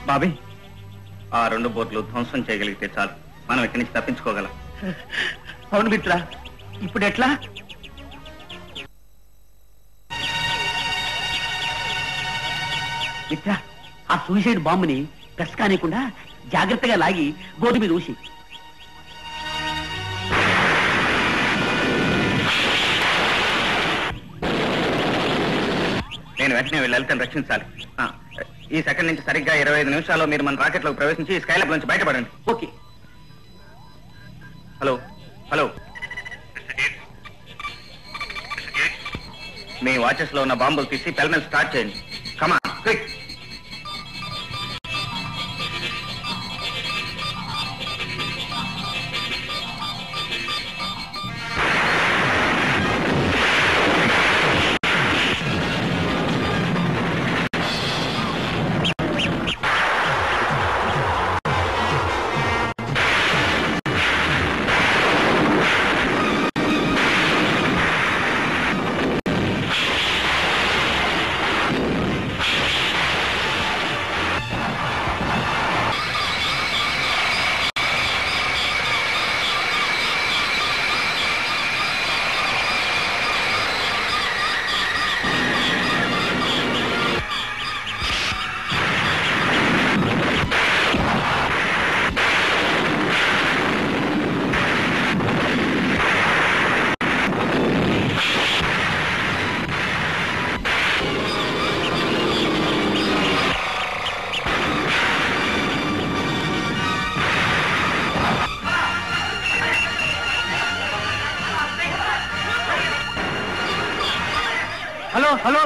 బాబీ, ఆ 2 బోట్లు ధ్వంసం చేయగలిగితే చాలు, మనం ఇక్కడి నుంచి తప్పించుకోగలం. అవును మిత్ర, ఇప్పుడు ఎట్లా? మిత్ర, ఆ సూసైడ్ బాంబుని ప్రెస్ కానికుండా జాగ్రత్తగా లాగి బోర్డు మీద ఊసి. నేను వెంటనే వెళ్ళి లలితను రక్షించాలి. ఈ సెకండ్ నుంచి సరిగ్గా 25 నిమిషాల్లో మీరు మన రాకెట్లోకి ప్రవేశించి స్కైలాబ్ నుంచి బయటపడండి. ఓకే. హలో హలో, మీ వాచెస్ లో ఉన్న బాంబులు తీసి పెల్మెల్ స్టార్ట్ చేయండి. Come on quick. హలో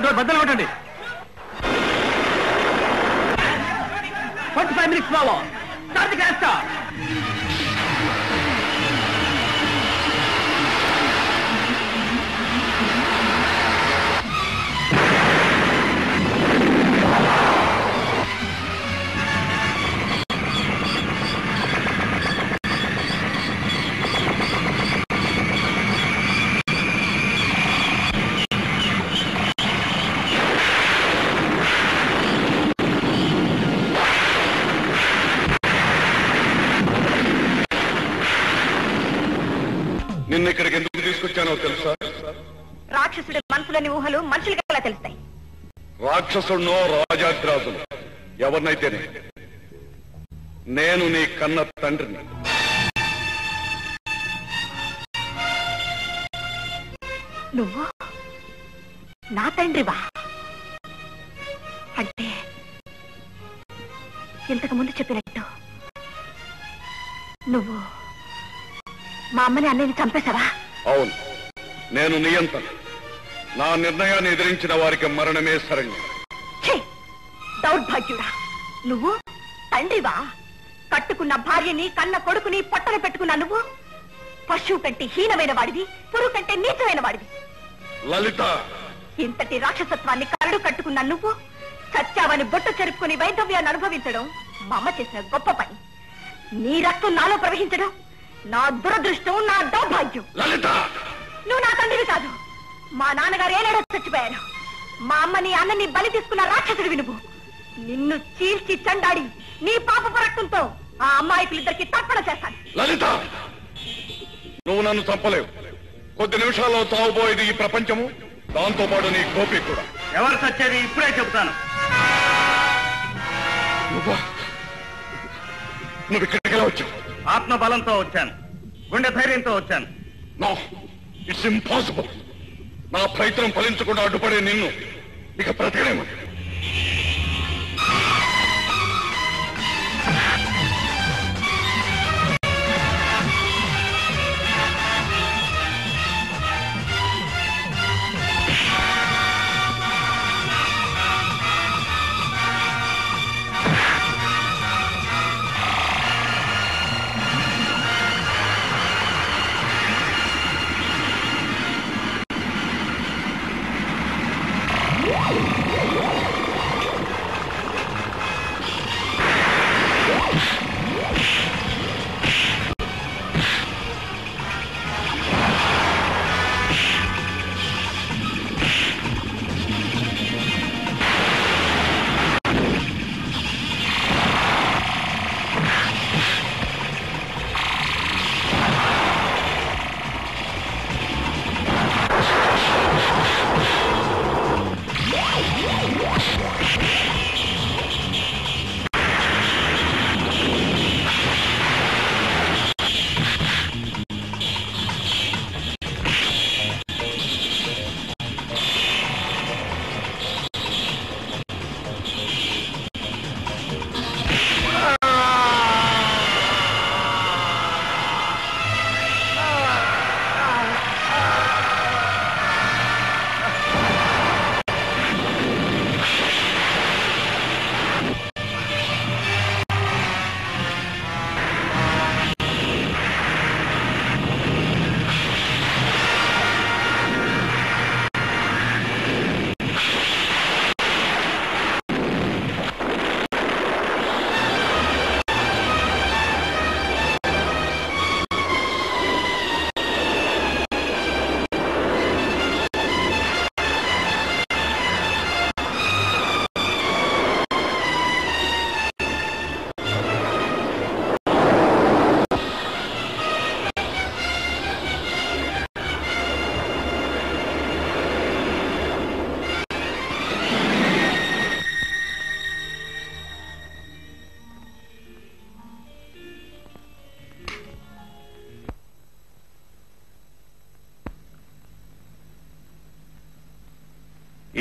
డోర్ బద్దలు కొట్టండి. 45 minutes follow. Start the gas stop. నిన్న ఇక్కడికి ఎందుకు తీసుకొచ్చానో తెలుసా? రాక్షసుడి మనసులోని ఊహలు మనుషులకి ఎలా తెలుస్తాయి? రాక్షసుడినో రాజాద్రాజును ఎవరినైతేనే నేను నీ కన్న తండ్రిని. నువ్వు నా తండ్రివా? అంటే ఇంతకు ముందు చెప్పినట్టు నువ్వు మా అమ్మని అన్నయ్యని చంపేశావా? అవును, నేను నియంత్రణ. నా నిర్ణయాన్ని ఎదిరించిన వారికి మరణమే శరణ్యం. దౌర్భాగ్యుడా, నువ్వు తండ్రివా? కట్టుకున్న భార్యని కన్న కొడుకుని పొట్టన పెట్టుకున్నా నువ్వు పశువు కంటే హీనమైన వాడివి, పురుగు కంటే నీచమైన వాడివి. లలిత, ఇంతటి రాక్షసత్వాన్ని కరడు కట్టుకున్న నువ్వు సత్యావని బొట్టు చెరుపుకుని వైధవ్యాన్ని అనుభవించడం మా అమ్మ చేసిన గొప్ప పని. నీ రక్తం నాలో ప్రవహించడం నా దురదృష్టం, నా దౌర్భాగ్యం. నువ్వు నా తండ్రివి కాదు. మా నాన్నగారు ఏనాడో చచ్చిపోయారు. మా అమ్మని అన్నని బలి తీసుకున్న రాక్షసుడివి నువ్వు. నిన్ను చీల్చి చండాడి నీ పాపపు రక్తంతో ఆ అమ్మాయికులిద్దరికి తర్పణ చేస్తాను. లలిత, నువ్వు నన్ను చంపలేవు. కొద్ది నిమిషాల్లో తావుపోయేది ఈ ప్రపంచము, దాంతో పాటు నీ గోపి కూడా. ఎవరు సచ్చేది ఇప్పుడే చెబుతాను. నువ్వు ఇక్కడికి వచ్చావు? ఆత్మబలంతో వచ్చాను, గుండె ధైర్యంతో వచ్చాను. No, it's impossible. నా ప్రయత్నం ఫలించకుండా అడ్డుపడే నిన్ను ఇక బ్రతకలేము.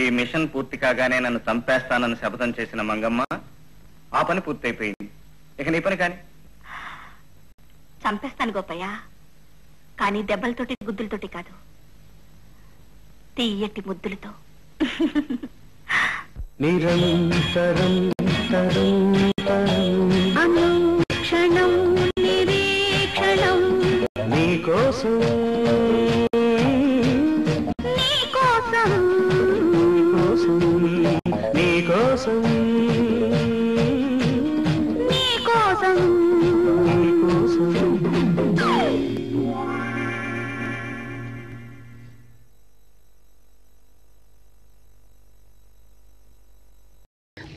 ఈ మిషన్ పూర్తి కాగానే నన్ను చంపేస్తానని శపథం చేసిన మంగమ్మ ఆ పని పూర్తయిపోయింది. ఇక నీ పని కాని. చంపేస్తాను గోపయ్య, కానీ దెబ్బలతోటి గుద్దులతోటి కాదు. తీయటి ముద్దులతో. నిరంతరం అనుక్షణం నిరీక్షణం నీకోసం నీకోసం నీకోసం నీకోసం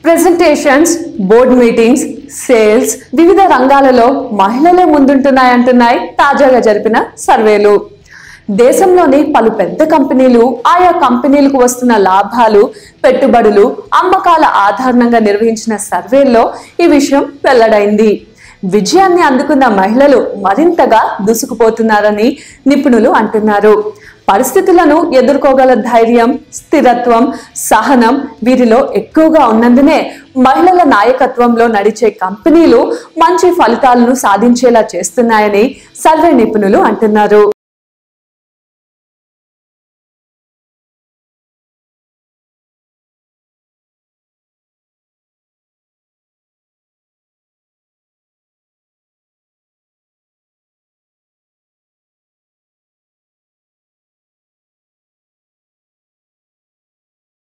ప్రెజెంటేషన్స్, బోర్డ్ మీటింగ్స్, సేల్స్, వివిధ రంగాలలో మహిళలే ముందుంటున్నాయంటున్నాయి తాజాగా జరిపిన సర్వేలు. దేశంలోని పలు పెద్ద కంపెనీలు ఆయా కంపెనీలకు వస్తున్న లాభాలు, పెట్టుబడులు, అమ్మకాల ఆధారంగా నిర్వహించిన సర్వేల్లో ఈ విషయం వెల్లడైంది. విజయాన్ని అందుకున్న మహిళలు మరింతగా దూసుకుపోతున్నారని నిపుణులు అంటున్నారు. పరిస్థితులను ఎదుర్కోగల ధైర్యం, స్థిరత్వం, సహనం వీరిలో ఎక్కువగా ఉన్నందునే మహిళల నాయకత్వంలో నడిచే కంపెనీలు మంచి ఫలితాలను సాధించేలా చేస్తున్నాయని సర్వే నిపుణులు అంటున్నారు.